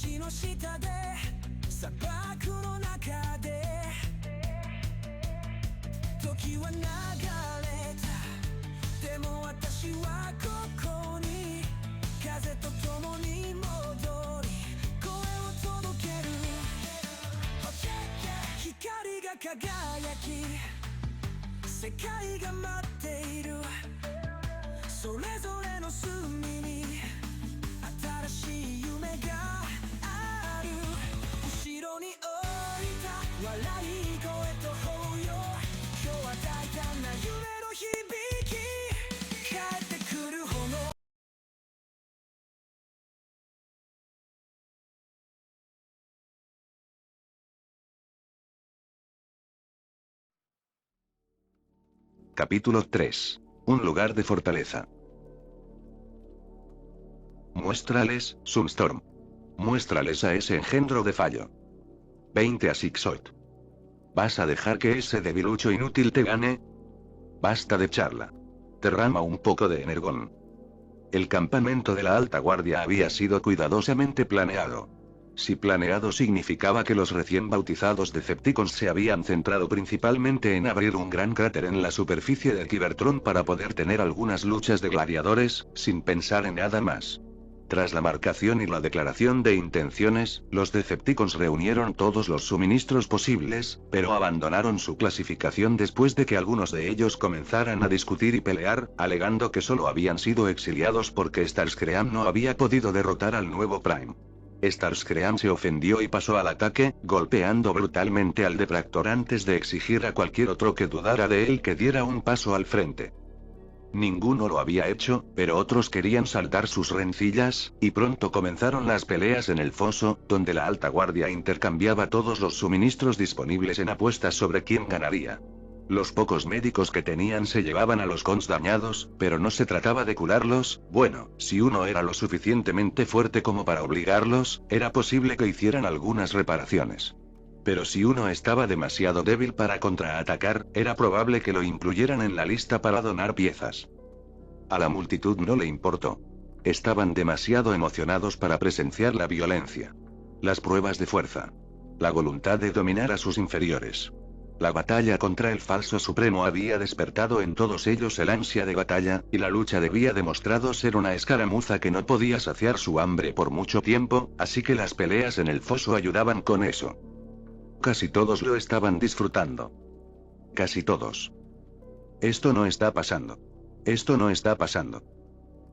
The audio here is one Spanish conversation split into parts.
橋の下で砂漠の中で時は流れた。でも私はここに風と共に戻り声を届ける。光が輝き世界が待っている。それぞれの隅に新しい夢がある。後ろに置いた笑い声と抱擁、今日は大胆な夢の響き、帰ってくる炎。Capítulo 3. Un lugar de fortaleza. Muéstrales, Sunstorm. Muéstrales a ese engendro de fallo. 20 a Sixoit. ¿Vas a dejar que ese debilucho inútil te gane? Basta de charla. Derrama un poco de energón. El campamento de la alta guardia había sido cuidadosamente planeado. Si planeado significaba que los recién bautizados Decepticons se habían centrado principalmente en abrir un gran cráter en la superficie de Cybertron para poder tener algunas luchas de gladiadores, sin pensar en nada más. Tras la marcación y la declaración de intenciones, los Decepticons reunieron todos los suministros posibles, pero abandonaron su clasificación después de que algunos de ellos comenzaran a discutir y pelear, alegando que solo habían sido exiliados porque Starscream no había podido derrotar al nuevo Prime. Starscream se ofendió y pasó al ataque, golpeando brutalmente al Detractor antes de exigir a cualquier otro que dudara de él que diera un paso al frente. Ninguno lo había hecho, pero otros querían saltar sus rencillas, y pronto comenzaron las peleas en el foso, donde la alta guardia intercambiaba todos los suministros disponibles en apuestas sobre quién ganaría. Los pocos médicos que tenían se llevaban a los cons dañados, pero no se trataba de curarlos. Bueno, si uno era lo suficientemente fuerte como para obligarlos, era posible que hicieran algunas reparaciones. Pero si uno estaba demasiado débil para contraatacar, era probable que lo incluyeran en la lista para donar piezas. A la multitud no le importó. Estaban demasiado emocionados para presenciar la violencia. Las pruebas de fuerza. La voluntad de dominar a sus inferiores. La batalla contra el falso supremo había despertado en todos ellos el ansia de batalla, y la lucha debía demostrado ser una escaramuza que no podía saciar su hambre por mucho tiempo, así que las peleas en el foso ayudaban con eso. Casi todos lo estaban disfrutando. Casi todos. Esto no está pasando. Esto no está pasando.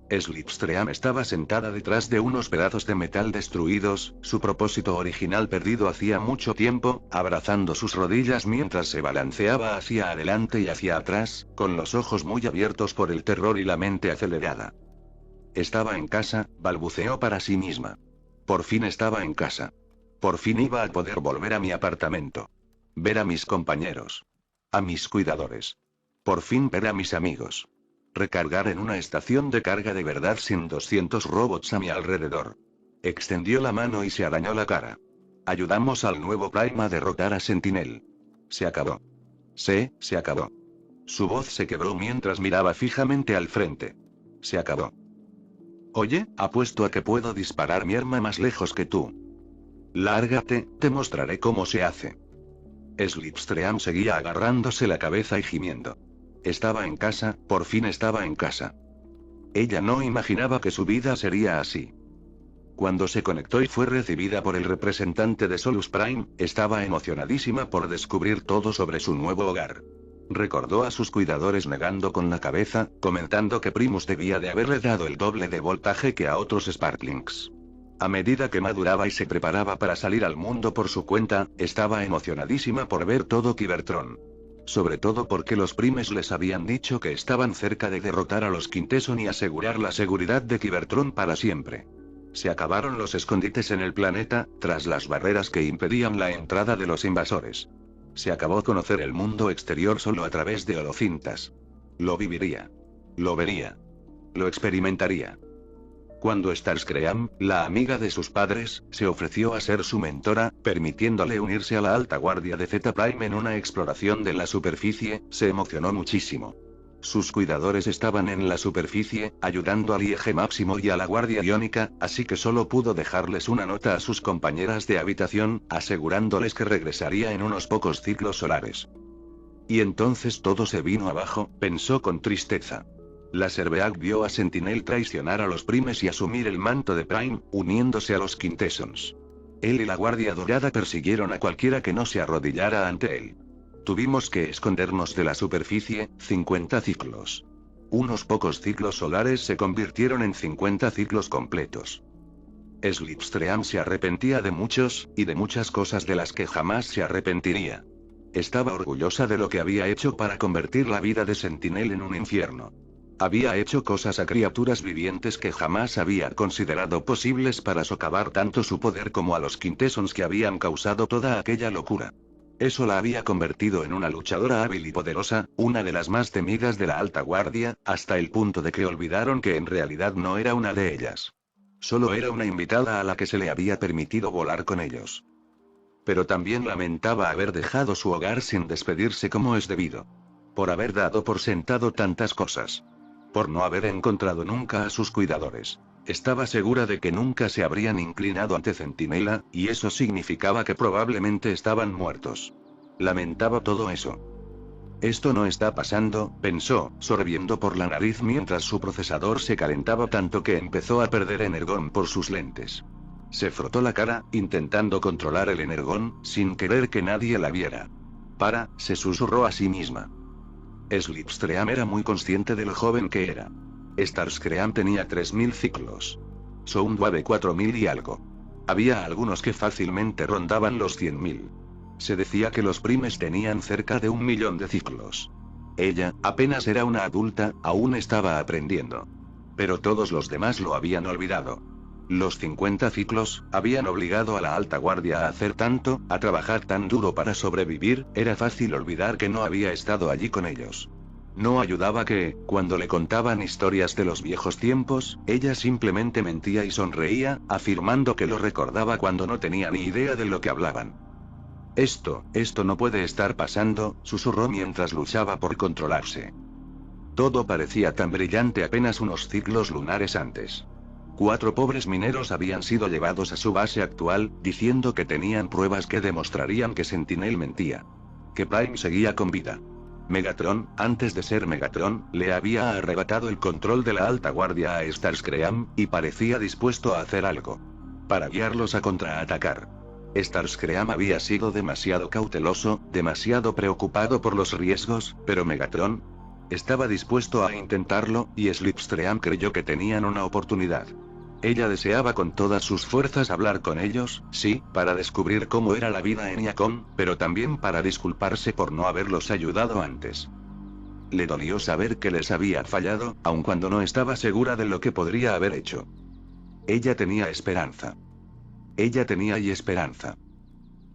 Slipstream estaba sentada detrás de unos pedazos de metal destruidos, su propósito original perdido hacía mucho tiempo, abrazando sus rodillas mientras se balanceaba hacia adelante y hacia atrás, con los ojos muy abiertos por el terror y la mente acelerada. Estaba en casa, balbuceó para sí misma. Por fin estaba en casa. Por fin iba a poder volver a mi apartamento. Ver a mis compañeros. A mis cuidadores. Por fin ver a mis amigos. Recargar en una estación de carga de verdad sin 200 robots a mi alrededor. Extendió la mano y se arañó la cara. Ayudamos al nuevo Prime a derrotar a Sentinel. Se acabó. Se acabó. Su voz se quebró mientras miraba fijamente al frente. Se acabó. Oye, apuesto a que puedo disparar mi arma más lejos que tú. Lárgate, te mostraré cómo se hace. Slipstream seguía agarrándose la cabeza y gimiendo. Estaba en casa, por fin estaba en casa. Ella no imaginaba que su vida sería así. Cuando se conectó y fue recibida por el representante de Solus Prime, estaba emocionadísima por descubrir todo sobre su nuevo hogar. Recordó a sus cuidadores negando con la cabeza, comentando que Primus debía de haberle dado el doble de voltaje que a otros Sparklings. A medida que maduraba y se preparaba para salir al mundo por su cuenta, estaba emocionadísima por ver todo Cybertron. Sobre todo porque los Primes les habían dicho que estaban cerca de derrotar a los Quintesson y asegurar la seguridad de Cybertron para siempre. Se acabaron los escondites en el planeta, tras las barreras que impedían la entrada de los invasores. Se acabó conocer el mundo exterior solo a través de holocintas. Lo viviría. Lo vería. Lo experimentaría. Cuando Starscream, la amiga de sus padres, se ofreció a ser su mentora, permitiéndole unirse a la alta guardia de Z Prime en una exploración de la superficie, se emocionó muchísimo. Sus cuidadores estaban en la superficie, ayudando a Liege Máximo y a la Guardia Iónica, así que solo pudo dejarles una nota a sus compañeras de habitación, asegurándoles que regresaría en unos pocos ciclos solares. Y entonces todo se vino abajo, pensó con tristeza. La Serbeak vio a Sentinel traicionar a los Primes y asumir el manto de Prime, uniéndose a los Quintessons. Él y la Guardia Dorada persiguieron a cualquiera que no se arrodillara ante él. Tuvimos que escondernos de la superficie, 50 ciclos. Unos pocos ciclos solares se convirtieron en 50 ciclos completos. Slipstream se arrepentía de muchos, y de muchas cosas de las que jamás se arrepentiría. Estaba orgullosa de lo que había hecho para convertir la vida de Sentinel en un infierno. Había hecho cosas a criaturas vivientes que jamás había considerado posibles para socavar tanto su poder como a los Quintessons que habían causado toda aquella locura. Eso la había convertido en una luchadora hábil y poderosa, una de las más temidas de la alta guardia, hasta el punto de que olvidaron que en realidad no era una de ellas. Solo era una invitada a la que se le había permitido volar con ellos. Pero también lamentaba haber dejado su hogar sin despedirse como es debido. Por haber dado por sentado tantas cosas. Por no haber encontrado nunca a sus cuidadores. Estaba segura de que nunca se habrían inclinado ante Centinela, y eso significaba que probablemente estaban muertos. Lamentaba todo eso. Esto no está pasando, pensó, sorbiendo por la nariz mientras su procesador se calentaba tanto que empezó a perder energón por sus lentes. Se frotó la cara, intentando controlar el energón, sin querer que nadie la viera. Se susurró a sí misma. Slipstream era muy consciente de lo joven que era. Starscream tenía 3000 ciclos. Soundwave 4000 y algo. Había algunos que fácilmente rondaban los 100.000. Se decía que los Primes tenían cerca de 1.000.000 de ciclos. Ella, apenas era una adulta, aún estaba aprendiendo. Pero todos los demás lo habían olvidado. Los 50 ciclos, habían obligado a la alta guardia a hacer tanto, a trabajar tan duro para sobrevivir, era fácil olvidar que no había estado allí con ellos. No ayudaba que, cuando le contaban historias de los viejos tiempos, ella simplemente mentía y sonreía, afirmando que lo recordaba cuando no tenía ni idea de lo que hablaban. Esto no puede estar pasando, susurró mientras luchaba por controlarse. Todo parecía tan brillante apenas unos ciclos lunares antes. 4 pobres mineros habían sido llevados a su base actual, diciendo que tenían pruebas que demostrarían que Sentinel mentía. Que Prime seguía con vida. Megatron, antes de ser Megatron, le había arrebatado el control de la alta guardia a Starscream, y parecía dispuesto a hacer algo. Para guiarlos a contraatacar. Starscream había sido demasiado cauteloso, demasiado preocupado por los riesgos, pero Megatron estaba dispuesto a intentarlo, y Slipstream creyó que tenían una oportunidad. Ella deseaba con todas sus fuerzas hablar con ellos, sí, para descubrir cómo era la vida en Iacon, pero también para disculparse por no haberlos ayudado antes. Le dolió saber que les había fallado, aun cuando no estaba segura de lo que podría haber hecho. Ella tenía esperanza. Ella tenía esperanza.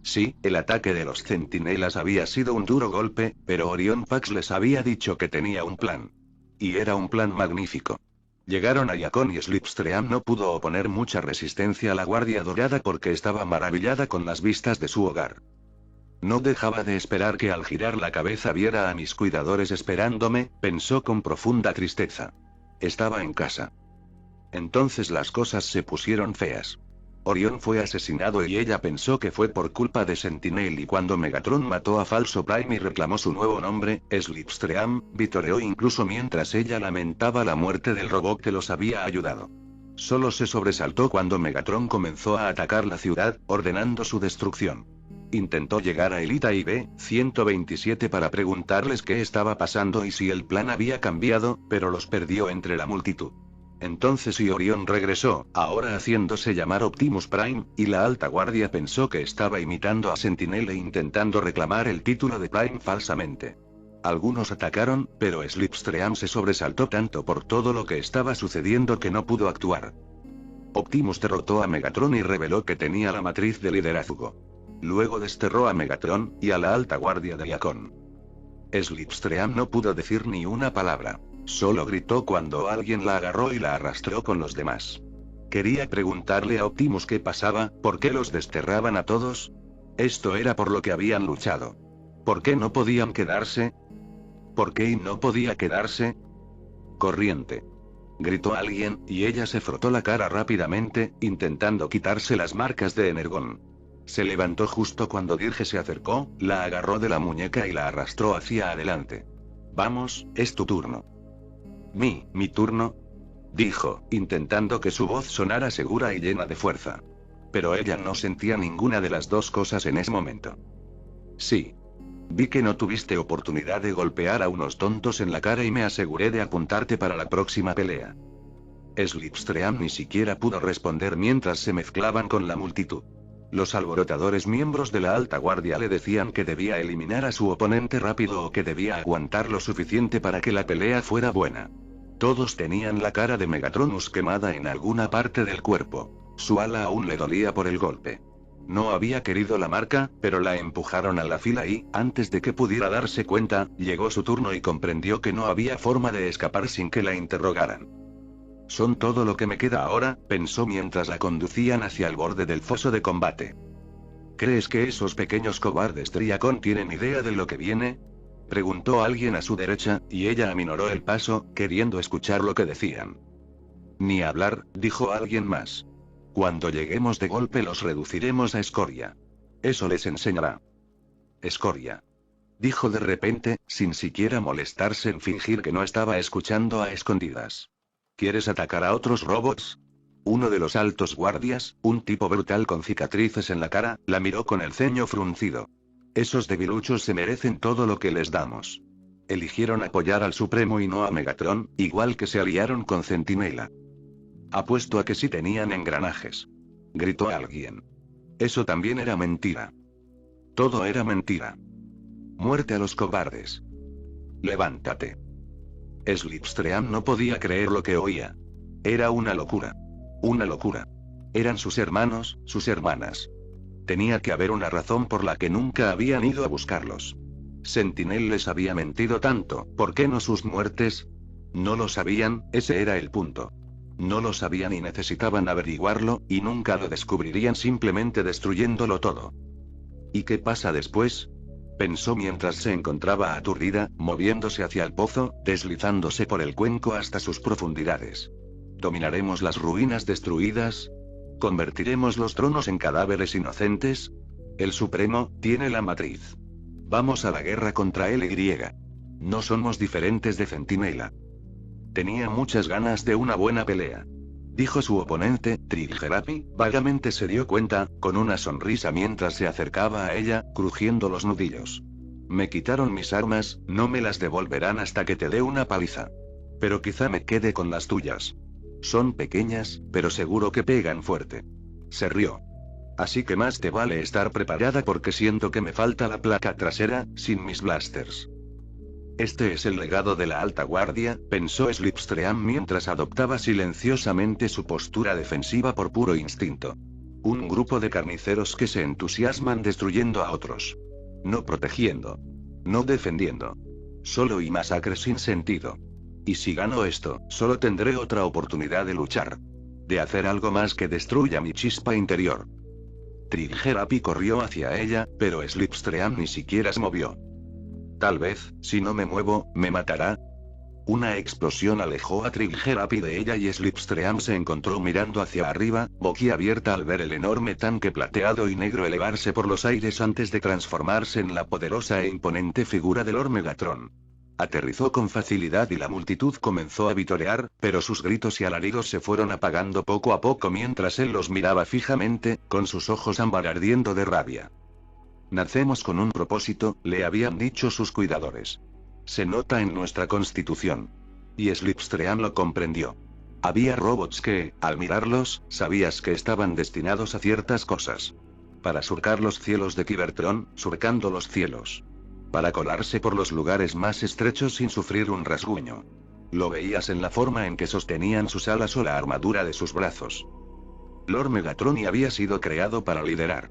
Sí, el ataque de los centinelas había sido un duro golpe, pero Orion Pax les había dicho que tenía un plan. Y era un plan magnífico. Llegaron a Iacon y Slipstream no pudo oponer mucha resistencia a la Guardia Dorada porque estaba maravillada con las vistas de su hogar. No dejaba de esperar que al girar la cabeza viera a mis cuidadores esperándome, pensó con profunda tristeza. Estaba en casa. Entonces las cosas se pusieron feas. Orión fue asesinado y ella pensó que fue por culpa de Sentinel, y cuando Megatron mató a Falso Prime y reclamó su nuevo nombre, Slipstream, vitoreó incluso mientras ella lamentaba la muerte del robot que los había ayudado. Solo se sobresaltó cuando Megatron comenzó a atacar la ciudad, ordenando su destrucción. Intentó llegar a Elita y B-127 para preguntarles qué estaba pasando y si el plan había cambiado, pero los perdió entre la multitud. Entonces Orión regresó, ahora haciéndose llamar Optimus Prime, y la alta guardia pensó que estaba imitando a Sentinel e intentando reclamar el título de Prime falsamente. Algunos atacaron, pero Slipstream se sobresaltó tanto por todo lo que estaba sucediendo que no pudo actuar. Optimus derrotó a Megatron y reveló que tenía la matriz de liderazgo. Luego desterró a Megatron, y a la alta guardia de Iacon. Slipstream no pudo decir ni una palabra. Solo gritó cuando alguien la agarró y la arrastró con los demás. Quería preguntarle a Optimus qué pasaba, por qué los desterraban a todos. Esto era por lo que habían luchado. ¿Por qué no podían quedarse? ¿Por qué no podía quedarse? Corriente. Gritó alguien, y ella se frotó la cara rápidamente, intentando quitarse las marcas de energón. Se levantó justo cuando Dirge se acercó, la agarró de la muñeca y la arrastró hacia adelante. Vamos, es tu turno. Mi turno, dijo, intentando que su voz sonara segura y llena de fuerza. Pero ella no sentía ninguna de las dos cosas en ese momento. Sí. Vi que no tuviste oportunidad de golpear a unos tontos en la cara y me aseguré de apuntarte para la próxima pelea. Slipstream ni siquiera pudo responder mientras se mezclaban con la multitud. Los alborotadores miembros de la alta guardia le decían que debía eliminar a su oponente rápido o que debía aguantar lo suficiente para que la pelea fuera buena. Todos tenían la cara de Megatronus quemada en alguna parte del cuerpo. Su ala aún le dolía por el golpe. No había querido la marca, pero la empujaron a la fila y, antes de que pudiera darse cuenta, llegó su turno y comprendió que no había forma de escapar sin que la interrogaran. Son todo lo que me queda ahora, pensó mientras la conducían hacia el borde del foso de combate. ¿Crees que esos pequeños cobardes Triacon tienen idea de lo que viene? Preguntó alguien a su derecha, y ella aminoró el paso, queriendo escuchar lo que decían. Ni hablar, dijo alguien más. Cuando lleguemos de golpe los reduciremos a escoria. Eso les enseñará. Escoria. Dijo de repente, sin siquiera molestarse en fingir que no estaba escuchando a escondidas. ¿Quieres atacar a otros robots? Uno de los altos guardias, un tipo brutal con cicatrices en la cara, la miró con el ceño fruncido. Esos debiluchos se merecen todo lo que les damos. Eligieron apoyar al Supremo y no a Megatron, igual que se aliaron con Centinela. Apuesto a que sí tenían engranajes. Gritó alguien. Eso también era mentira. Todo era mentira. Muerte a los cobardes. Levántate. Slipstream no podía creer lo que oía. Era una locura. Una locura. Eran sus hermanos, sus hermanas. Tenía que haber una razón por la que nunca habían ido a buscarlos. Sentinel les había mentido tanto, ¿por qué no sus muertes? No lo sabían, ese era el punto. No lo sabían y necesitaban averiguarlo, y nunca lo descubrirían simplemente destruyéndolo todo. ¿Y qué pasa después? Pensó mientras se encontraba aturdida, moviéndose hacia el pozo, deslizándose por el cuenco hasta sus profundidades. ¿Dominaremos las ruinas destruidas? ¿Convertiremos los tronos en cadáveres inocentes? El Supremo tiene la matriz. Vamos a la guerra contra él y. No somos diferentes de Centinela. Tenía muchas ganas de una buena pelea. Dijo su oponente, Trigerapi, vagamente se dio cuenta, con una sonrisa mientras se acercaba a ella, crujiendo los nudillos. Me quitaron mis armas, no me las devolverán hasta que te dé una paliza. Pero quizá me quede con las tuyas. Son pequeñas, pero seguro que pegan fuerte. Se rió. Así que más te vale estar preparada porque siento que me falta la placa trasera, sin mis blasters. Este es el legado de la alta guardia, pensó Slipstream mientras adoptaba silenciosamente su postura defensiva por puro instinto. Un grupo de carniceros que se entusiasman destruyendo a otros. No protegiendo. No defendiendo. Solo y masacre sin sentido. Y si gano esto, solo tendré otra oportunidad de luchar. De hacer algo más que destruya mi chispa interior. Trigerapi corrió hacia ella, pero Slipstream ni siquiera se movió. Tal vez, si no me muevo, me matará. Una explosión alejó a Trigerapi de ella y Slipstream se encontró mirando hacia arriba, boquiabierta al ver el enorme tanque plateado y negro elevarse por los aires antes de transformarse en la poderosa e imponente figura del Lord Megatron. Aterrizó con facilidad y la multitud comenzó a vitorear, pero sus gritos y alaridos se fueron apagando poco a poco mientras él los miraba fijamente, con sus ojos ámbar ardiendo de rabia. Nacemos con un propósito, le habían dicho sus cuidadores. Se nota en nuestra constitución. Y Slipstream lo comprendió. Había robots que, al mirarlos, sabías que estaban destinados a ciertas cosas. Para surcar los cielos de Cybertron, surcando los cielos. Para colarse por los lugares más estrechos sin sufrir un rasguño. Lo veías en la forma en que sostenían sus alas o la armadura de sus brazos. Lord Megatron había sido creado para liderar.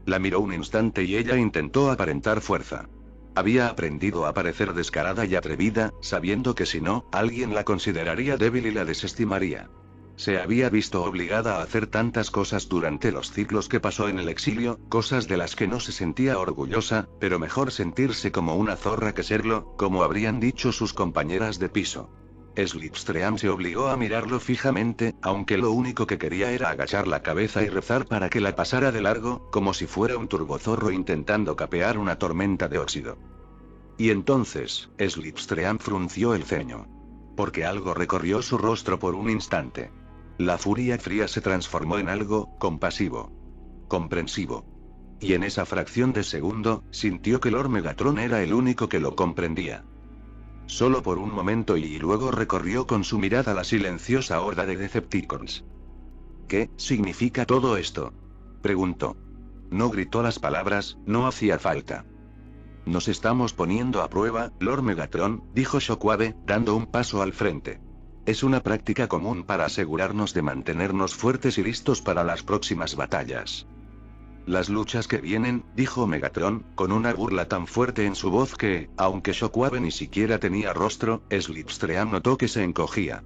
La miró un instante y ella intentó aparentar fuerza. Había aprendido a parecer descarada y atrevida, sabiendo que si no, alguien la consideraría débil y la desestimaría. Se había visto obligada a hacer tantas cosas durante los ciclos que pasó en el exilio, cosas de las que no se sentía orgullosa, pero mejor sentirse como una zorra que serlo, como habrían dicho sus compañeras de piso. Slipstream se obligó a mirarlo fijamente, aunque lo único que quería era agachar la cabeza y rezar para que la pasara de largo, como si fuera un turbozorro intentando capear una tormenta de óxido. Y entonces, Slipstream frunció el ceño. Porque algo recorrió su rostro por un instante. La furia fría se transformó en algo compasivo. Comprensivo. Y en esa fracción de segundo, sintió que Lord Megatron era el único que lo comprendía. Solo por un momento y luego recorrió con su mirada la silenciosa horda de Decepticons. ¿Qué significa todo esto? Preguntó. No gritó las palabras, no hacía falta. Nos estamos poniendo a prueba, Lord Megatron, dijo Shockwave, dando un paso al frente. Es una práctica común para asegurarnos de mantenernos fuertes y listos para las próximas batallas. Las luchas que vienen, dijo Megatron, con una burla tan fuerte en su voz que, aunque Shockwave ni siquiera tenía rostro, Slipstream notó que se encogía.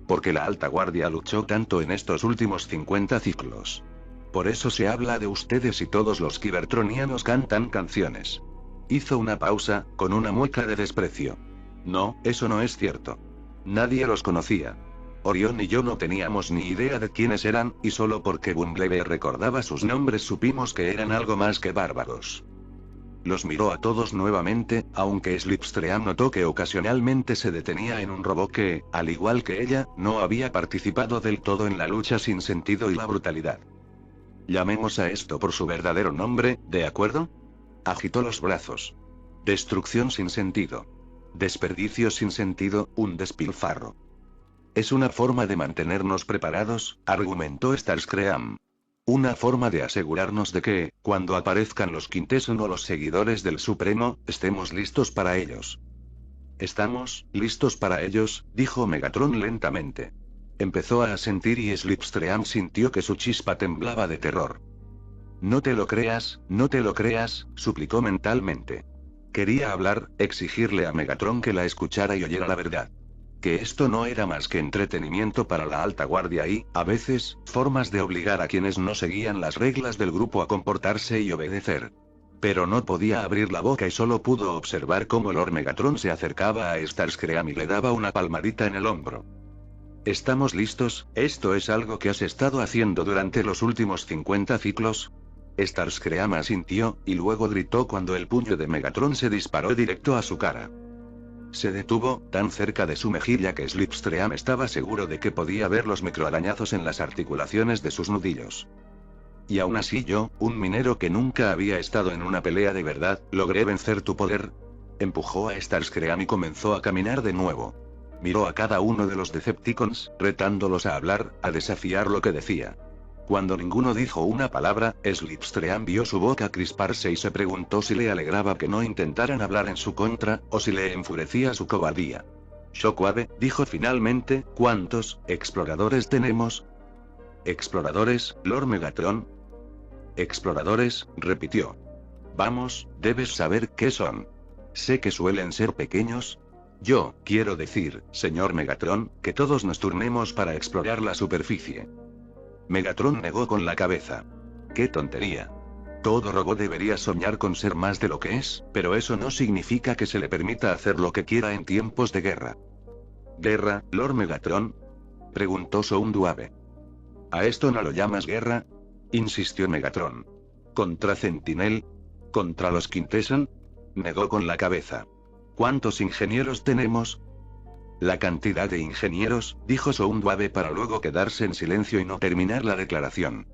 Porque la alta guardia luchó tanto en estos últimos 50 ciclos. Por eso se habla de ustedes y todos los Cybertronianos cantan canciones. Hizo una pausa, con una mueca de desprecio. No, eso no es cierto. Nadie los conocía. Orión y yo no teníamos ni idea de quiénes eran, y solo porque Bumblebee recordaba sus nombres supimos que eran algo más que bárbaros. Los miró a todos nuevamente, aunque Slipstream notó que ocasionalmente se detenía en un robot que, al igual que ella, no había participado del todo en la lucha sin sentido y la brutalidad. Llamemos a esto por su verdadero nombre, ¿de acuerdo? Agitó los brazos. Destrucción sin sentido. Desperdicio sin sentido, un despilfarro. Es una forma de mantenernos preparados, argumentó Starscream. Una forma de asegurarnos de que, cuando aparezcan los Quintesson o los seguidores del Supremo, estemos listos para ellos. Estamos listos para ellos, dijo Megatron lentamente. Empezó a asentir y Slipstream sintió que su chispa temblaba de terror. No te lo creas, suplicó mentalmente. Quería hablar, exigirle a Megatron que la escuchara y oyera la verdad. Que esto no era más que entretenimiento para la alta guardia y, a veces, formas de obligar a quienes no seguían las reglas del grupo a comportarse y obedecer. Pero no podía abrir la boca y solo pudo observar cómo Lord Megatron se acercaba a Starscream y le daba una palmadita en el hombro. ¿Estamos listos? ¿Esto es algo que has estado haciendo durante los últimos 50 ciclos? Starscream asintió, y luego gritó cuando el puño de Megatron se disparó directo a su cara. Se detuvo, tan cerca de su mejilla que Slipstream estaba seguro de que podía ver los microarañazos en las articulaciones de sus nudillos. Y aún así yo, un minero que nunca había estado en una pelea de verdad, logré vencer tu poder. Empujó a Starscream y comenzó a caminar de nuevo. Miró a cada uno de los Decepticons, retándolos a hablar, a desafiar lo que decía. Cuando ninguno dijo una palabra, Slipstream vio su boca crisparse y se preguntó si le alegraba que no intentaran hablar en su contra, o si le enfurecía su cobardía. Shockwave, dijo finalmente, ¿cuántos exploradores tenemos? ¿Exploradores, Lord Megatron? Exploradores, repitió. Vamos, debes saber qué son. Sé que suelen ser pequeños. Yo, quiero decir, señor Megatron, que todos nos turnemos para explorar la superficie. Megatron negó con la cabeza. ¡Qué tontería! Todo robot debería soñar con ser más de lo que es, pero eso no significa que se le permita hacer lo que quiera en tiempos de guerra. ¿Guerra, Lord Megatron? Preguntó Soundwave. ¿A esto no lo llamas guerra? Insistió Megatron. ¿Contra Sentinel? ¿Contra los Quintesson? Negó con la cabeza. ¿Cuántos ingenieros tenemos? La cantidad de ingenieros, dijo Soundwave para luego quedarse en silencio y no terminar la declaración.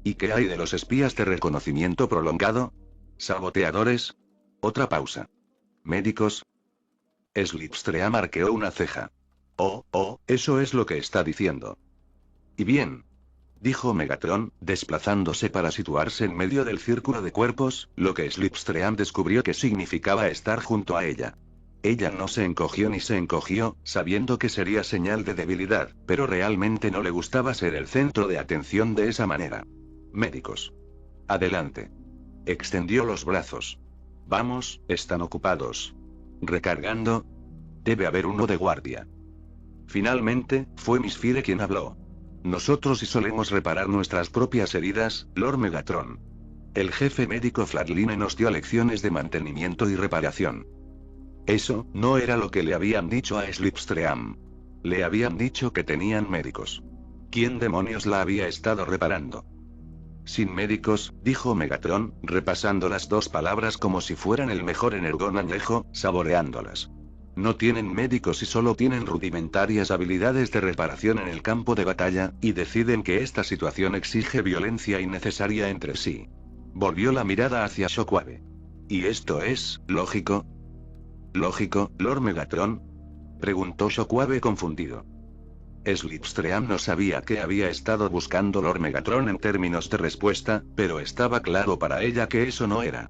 ¿Y qué hay de los espías de reconocimiento prolongado? ¿Saboteadores? Otra pausa. ¿Médicos? Slipstream arqueó una ceja. Eso es lo que está diciendo. ¿Y bien? Dijo Megatron, desplazándose para situarse en medio del círculo de cuerpos, lo que Slipstream descubrió que significaba estar junto a ella. Ella no se encogió ni se encogió, sabiendo que sería señal de debilidad, pero realmente no le gustaba ser el centro de atención de esa manera. Médicos. Adelante. Extendió los brazos. Vamos, están ocupados. Recargando. Debe haber uno de guardia. Finalmente, fue Miss Fire quien habló. Nosotros sí solemos reparar nuestras propias heridas, Lord Megatron. El jefe médico Flatline nos dio lecciones de mantenimiento y reparación. Eso no era lo que le habían dicho a Slipstream. Le habían dicho que tenían médicos. ¿Quién demonios la había estado reparando? Sin médicos, dijo Megatron, repasando las dos palabras como si fueran el mejor energón añejo, saboreándolas. No tienen médicos y solo tienen rudimentarias habilidades de reparación en el campo de batalla, y deciden que esta situación exige violencia innecesaria entre sí. Volvió la mirada hacia Shockwave. ¿Y esto es lógico? ¿Lógico, Lord Megatron? Preguntó Shockwave confundido. Slipstream no sabía qué había estado buscando Lord Megatron en términos de respuesta, pero estaba claro para ella que eso no era.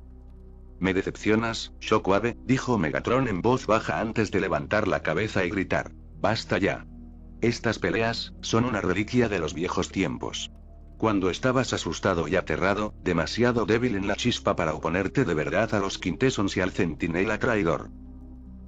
Me decepcionas, Shockwave, dijo Megatron en voz baja antes de levantar la cabeza y gritar. Basta ya. Estas peleas son una reliquia de los viejos tiempos. Cuando estabas asustado y aterrado, demasiado débil en la chispa para oponerte de verdad a los Quintessons y al Centinela traidor.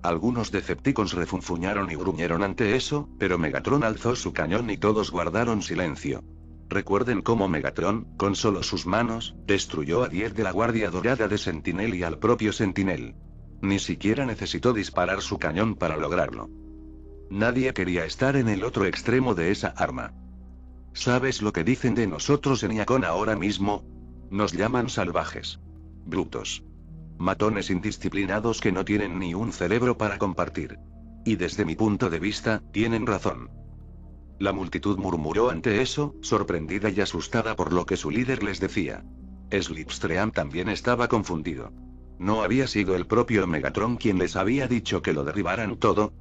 Algunos Decepticons refunfuñaron y gruñeron ante eso, pero Megatron alzó su cañón y todos guardaron silencio. Recuerden cómo Megatron, con solo sus manos, destruyó a 10 de la Guardia Dorada de Sentinel y al propio Sentinel. Ni siquiera necesitó disparar su cañón para lograrlo. Nadie quería estar en el otro extremo de esa arma. ¿Sabes lo que dicen de nosotros en Iacon ahora mismo? Nos llaman salvajes. Brutos. Matones indisciplinados que no tienen ni un cerebro para compartir. Y desde mi punto de vista, tienen razón. La multitud murmuró ante eso, sorprendida y asustada por lo que su líder les decía. Slipstream también estaba confundido. ¿No había sido el propio Megatron quien les había dicho que lo derribaran todo?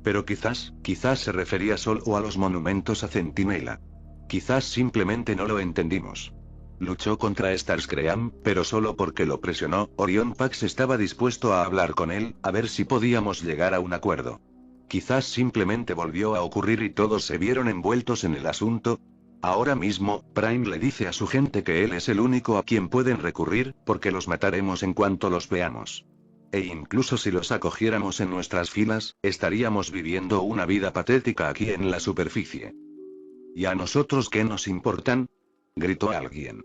Pero quizás se refería solo a los monumentos a Centinela. Quizás simplemente no lo entendimos. Luchó contra Starscream, pero solo porque lo presionó. Orion Pax estaba dispuesto a hablar con él, a ver si podíamos llegar a un acuerdo. Quizás simplemente volvió a ocurrir y todos se vieron envueltos en el asunto. Ahora mismo, Prime le dice a su gente que él es el único a quien pueden recurrir, porque los mataremos en cuanto los veamos. E incluso si los acogiéramos en nuestras filas, estaríamos viviendo una vida patética aquí en la superficie. ¿Y a nosotros qué nos importan? Gritó alguien.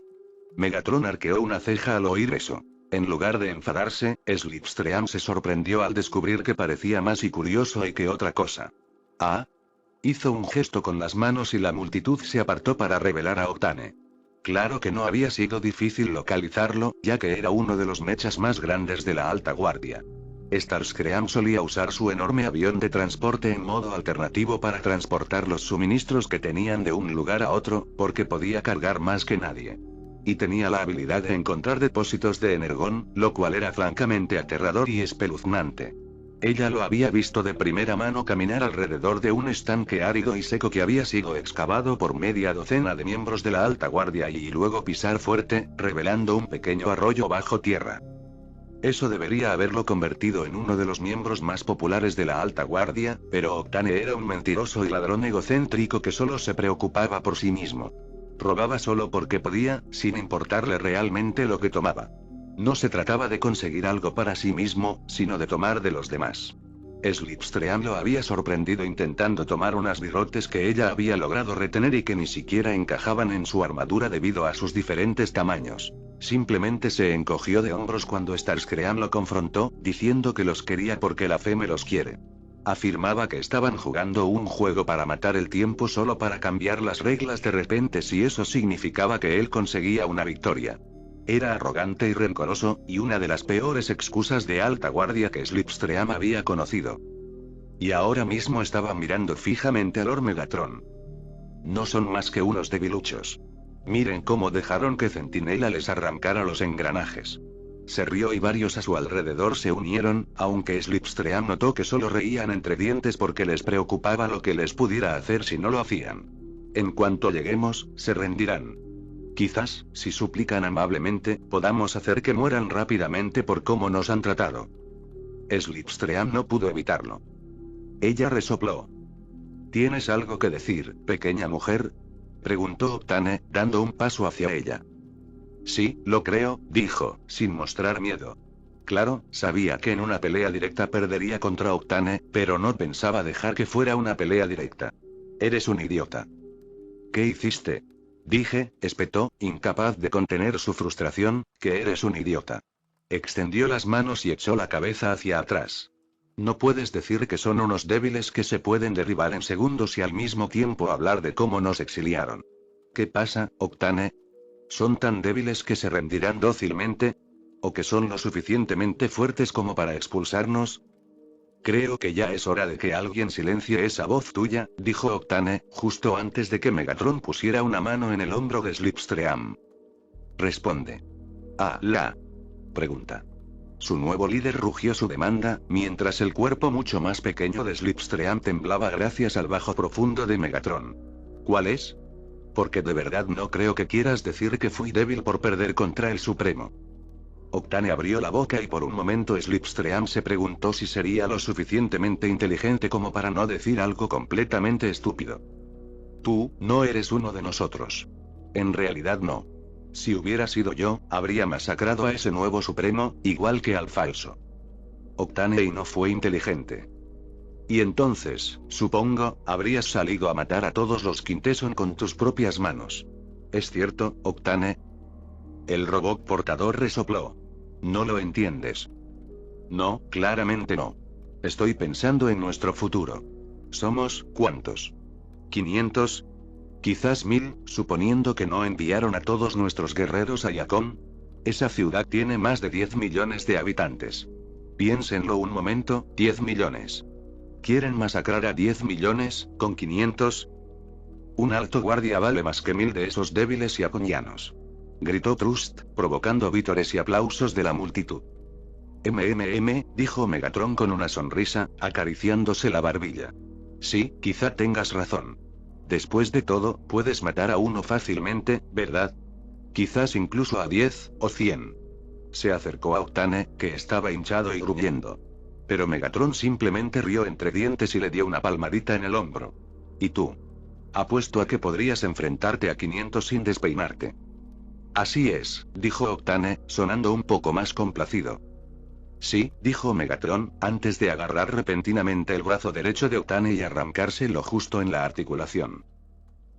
Megatron arqueó una ceja al oír eso. En lugar de enfadarse, Slipstream se sorprendió al descubrir que parecía más y curioso y que otra cosa. Ah. Hizo un gesto con las manos y la multitud se apartó para revelar a Octane. Claro que no había sido difícil localizarlo, ya que era uno de los mechas más grandes de la alta guardia. Starscream solía usar su enorme avión de transporte en modo alternativo para transportar los suministros que tenían de un lugar a otro, porque podía cargar más que nadie. Y tenía la habilidad de encontrar depósitos de energón, lo cual era francamente aterrador y espeluznante. Ella lo había visto de primera mano caminar alrededor de un estanque árido y seco que había sido excavado por media docena de miembros de la alta guardia y luego pisar fuerte, revelando un pequeño arroyo bajo tierra. Eso debería haberlo convertido en uno de los miembros más populares de la alta guardia, pero Octane era un mentiroso y ladrón egocéntrico que solo se preocupaba por sí mismo. Robaba solo porque podía, sin importarle realmente lo que tomaba. No se trataba de conseguir algo para sí mismo, sino de tomar de los demás. Slipstream lo había sorprendido intentando tomar unas birrotes que ella había logrado retener y que ni siquiera encajaban en su armadura debido a sus diferentes tamaños. Simplemente se encogió de hombros cuando Starscream lo confrontó, diciendo que los quería porque la fe me los quiere. Afirmaba que estaban jugando un juego para matar el tiempo solo para cambiar las reglas de repente si eso significaba que él conseguía una victoria. Era arrogante y rencoroso, y una de las peores excusas de alta guardia que Slipstream había conocido. Y ahora mismo estaba mirando fijamente a Lord Megatron. No son más que unos debiluchos. Miren cómo dejaron que Centinela les arrancara los engranajes. Se rió y varios a su alrededor se unieron, aunque Slipstream notó que solo reían entre dientes porque les preocupaba lo que les pudiera hacer si no lo hacían. En cuanto lleguemos, se rendirán. Quizás, si suplican amablemente, podamos hacer que mueran rápidamente por cómo nos han tratado. Slipstream no pudo evitarlo. Ella resopló. ¿Tienes algo que decir, pequeña mujer? Preguntó Octane, dando un paso hacia ella. Sí, lo creo, dijo, sin mostrar miedo. Claro, sabía que en una pelea directa perdería contra Octane, pero no pensaba dejar que fuera una pelea directa. Eres un idiota. ¿Qué hiciste? Dije, espetó, incapaz de contener su frustración, que eres un idiota. Extendió las manos y echó la cabeza hacia atrás. No puedes decir que son unos débiles que se pueden derribar en segundos y al mismo tiempo hablar de cómo nos exiliaron. ¿Qué pasa, Octane? ¿Son tan débiles que se rendirán dócilmente? ¿O que son lo suficientemente fuertes como para expulsarnos? Creo que ya es hora de que alguien silencie esa voz tuya, dijo Octane, justo antes de que Megatron pusiera una mano en el hombro de Slipstream. Responde. Ah, la pregunta. Su nuevo líder rugió su demanda, mientras el cuerpo mucho más pequeño de Slipstream temblaba gracias al bajo profundo de Megatron. ¿Cuál es? Porque de verdad no creo que quieras decir que fui débil por perder contra el Supremo. Octane abrió la boca y por un momento Slipstream se preguntó si sería lo suficientemente inteligente como para no decir algo completamente estúpido. Tú, no eres uno de nosotros. En realidad no. Si hubiera sido yo, habría masacrado a ese nuevo Supremo, igual que al falso. Octane no fue inteligente. Y entonces, supongo, habrías salido a matar a todos los Quintesson con tus propias manos. ¿Es cierto, Octane? El robot portador resopló. No lo entiendes. No, claramente no. Estoy pensando en nuestro futuro. ¿Somos cuántos? ¿500? Quizás 1000, suponiendo que no enviaron a todos nuestros guerreros a Yacón. Esa ciudad tiene más de 10 millones de habitantes. Piénsenlo un momento, 10 millones. ¿Quieren masacrar a 10 millones, con 500? Un alto guardia vale más que 1000 de esos débiles yaconianos. Gritó Trust, provocando vítores y aplausos de la multitud. Dijo Megatron con una sonrisa, acariciándose la barbilla. Sí, quizá tengas razón. Después de todo, puedes matar a uno fácilmente, ¿verdad? Quizás incluso a 10, o 100. Se acercó a Octane, que estaba hinchado y gruñendo. Pero Megatron simplemente rió entre dientes y le dio una palmadita en el hombro. ¿Y tú? Apuesto a que podrías enfrentarte a 500 sin despeinarte. Así es, dijo Octane, sonando un poco más complacido. Sí, dijo Megatron, antes de agarrar repentinamente el brazo derecho de Octane y arrancárselo justo en la articulación.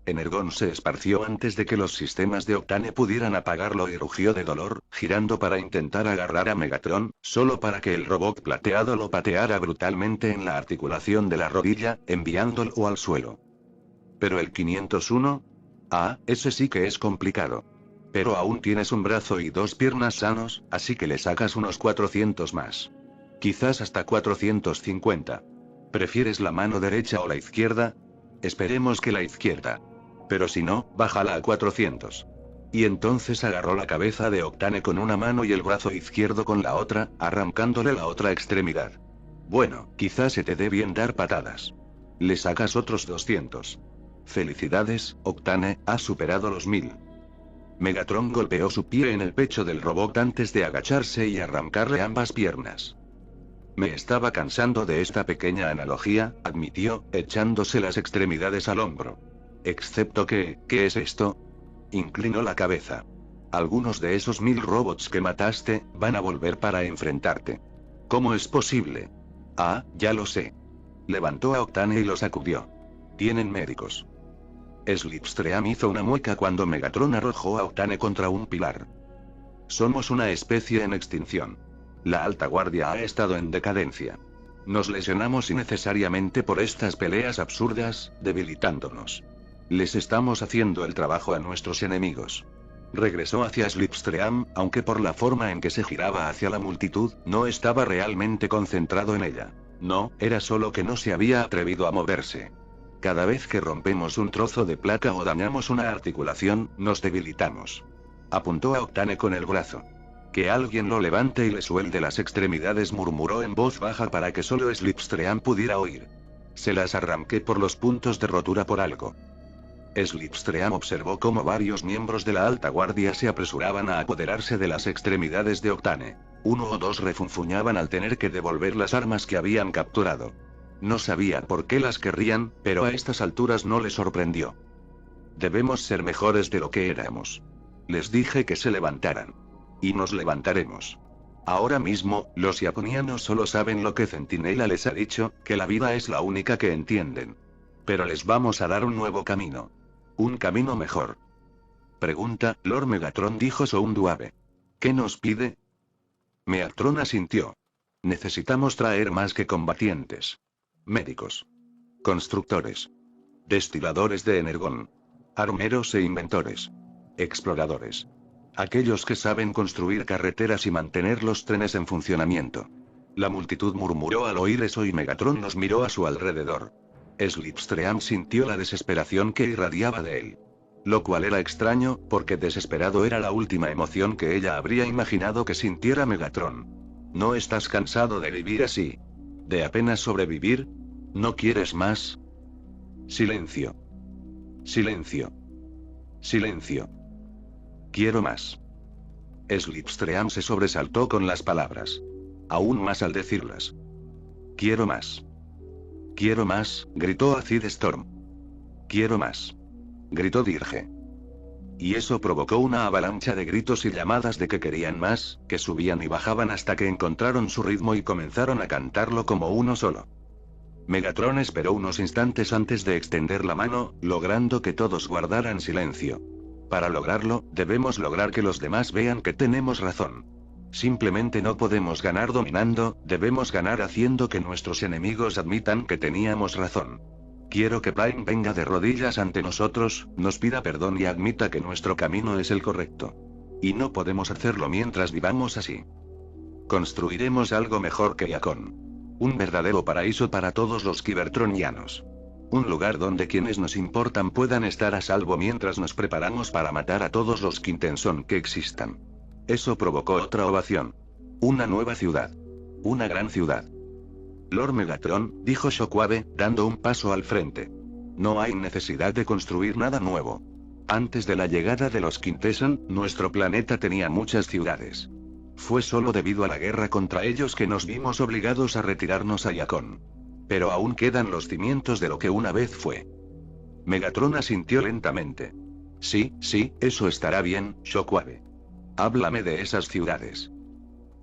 Energon se esparció antes de que los sistemas de Octane pudieran apagarlo y rugió de dolor, girando para intentar agarrar a Megatron, solo para que el robot plateado lo pateara brutalmente en la articulación de la rodilla, enviándolo al suelo. ¿Pero el 501? Ah, ese sí que es complicado. Pero aún tienes un brazo y 2 piernas sanos, así que le sacas unos 400 más. Quizás hasta 450. ¿Prefieres la mano derecha o la izquierda? Esperemos que la izquierda. Pero si no, bájala a 400. Y entonces agarró la cabeza de Octane con una mano y el brazo izquierdo con la otra, arrancándole la otra extremidad. Bueno, quizás se te dé bien dar patadas. Le sacas otros 200. Felicidades, Octane, has superado los 1000. Megatron golpeó su pie en el pecho del robot antes de agacharse y arrancarle ambas piernas. Me estaba cansando de esta pequeña analogía, admitió, echándose las extremidades al hombro. Excepto que, ¿qué es esto? Inclinó la cabeza. Algunos de esos 1000 robots que mataste, van a volver para enfrentarte. ¿Cómo es posible? Ah, ya lo sé. Levantó a Octane y lo sacudió. Tienen médicos. Slipstream hizo una mueca cuando Megatron arrojó a Octane contra un pilar. Somos una especie en extinción. La alta guardia ha estado en decadencia. Nos lesionamos innecesariamente por estas peleas absurdas, debilitándonos. Les estamos haciendo el trabajo a nuestros enemigos. Regresó hacia Slipstream, aunque por la forma en que se giraba hacia la multitud, no estaba realmente concentrado en ella. No, era solo que no se había atrevido a moverse. Cada vez que rompemos un trozo de placa o dañamos una articulación, nos debilitamos. Apuntó a Octane con el brazo. Que alguien lo levante y le suelde las extremidades, murmuró en voz baja para que solo Slipstream pudiera oír. Se las arranqué por los puntos de rotura por algo. Slipstream observó cómo varios miembros de la alta guardia se apresuraban a apoderarse de las extremidades de Octane. 1 o 2 refunfuñaban al tener que devolver las armas que habían capturado. No sabía por qué las querrían, pero a estas alturas no le sorprendió. Debemos ser mejores de lo que éramos. Les dije que se levantaran. Y nos levantaremos. Ahora mismo, los yaconianos solo saben lo que Centinela les ha dicho, que la vida es la única que entienden. Pero les vamos a dar un nuevo camino. Un camino mejor. Pregunta, Lord Megatron, dijo Soundwave. ¿Qué nos pide? Megatron asintió. Necesitamos traer más que combatientes. Médicos. Constructores. Destiladores de energón. Armeros e inventores. Exploradores. Aquellos que saben construir carreteras y mantener los trenes en funcionamiento. La multitud murmuró al oír eso y Megatron nos miró a su alrededor. Slipstream sintió la desesperación que irradiaba de él. Lo cual era extraño, porque desesperado era la última emoción que ella habría imaginado que sintiera Megatron. ¿No estás cansado de vivir así? ¿De apenas sobrevivir? ¿No quieres más? Silencio. Silencio. Silencio. Quiero más. Slipstream se sobresaltó con las palabras. Aún más al decirlas. Quiero más. Quiero más, gritó Acid Storm. Quiero más. Gritó Dirge. Y eso provocó una avalancha de gritos y llamadas de que querían más, que subían y bajaban hasta que encontraron su ritmo y comenzaron a cantarlo como uno solo. Megatron esperó unos instantes antes de extender la mano, logrando que todos guardaran silencio. Para lograrlo, debemos lograr que los demás vean que tenemos razón. Simplemente no podemos ganar dominando, debemos ganar haciendo que nuestros enemigos admitan que teníamos razón. Quiero que Prime venga de rodillas ante nosotros, nos pida perdón y admita que nuestro camino es el correcto. Y no podemos hacerlo mientras vivamos así. Construiremos algo mejor que Yacon. Un verdadero paraíso para todos los Cybertronianos. Un lugar donde quienes nos importan puedan estar a salvo mientras nos preparamos para matar a todos los Quintenson que existan. Eso provocó otra ovación. Una nueva ciudad. Una gran ciudad. Lord Megatron, dijo Shockwave, dando un paso al frente. No hay necesidad de construir nada nuevo. Antes de la llegada de los Quintesson, nuestro planeta tenía muchas ciudades. Fue solo debido a la guerra contra ellos que nos vimos obligados a retirarnos a Yacon. Pero aún quedan los cimientos de lo que una vez fue. Megatron asintió lentamente. Sí, eso estará bien, Shockwave. Háblame de esas ciudades.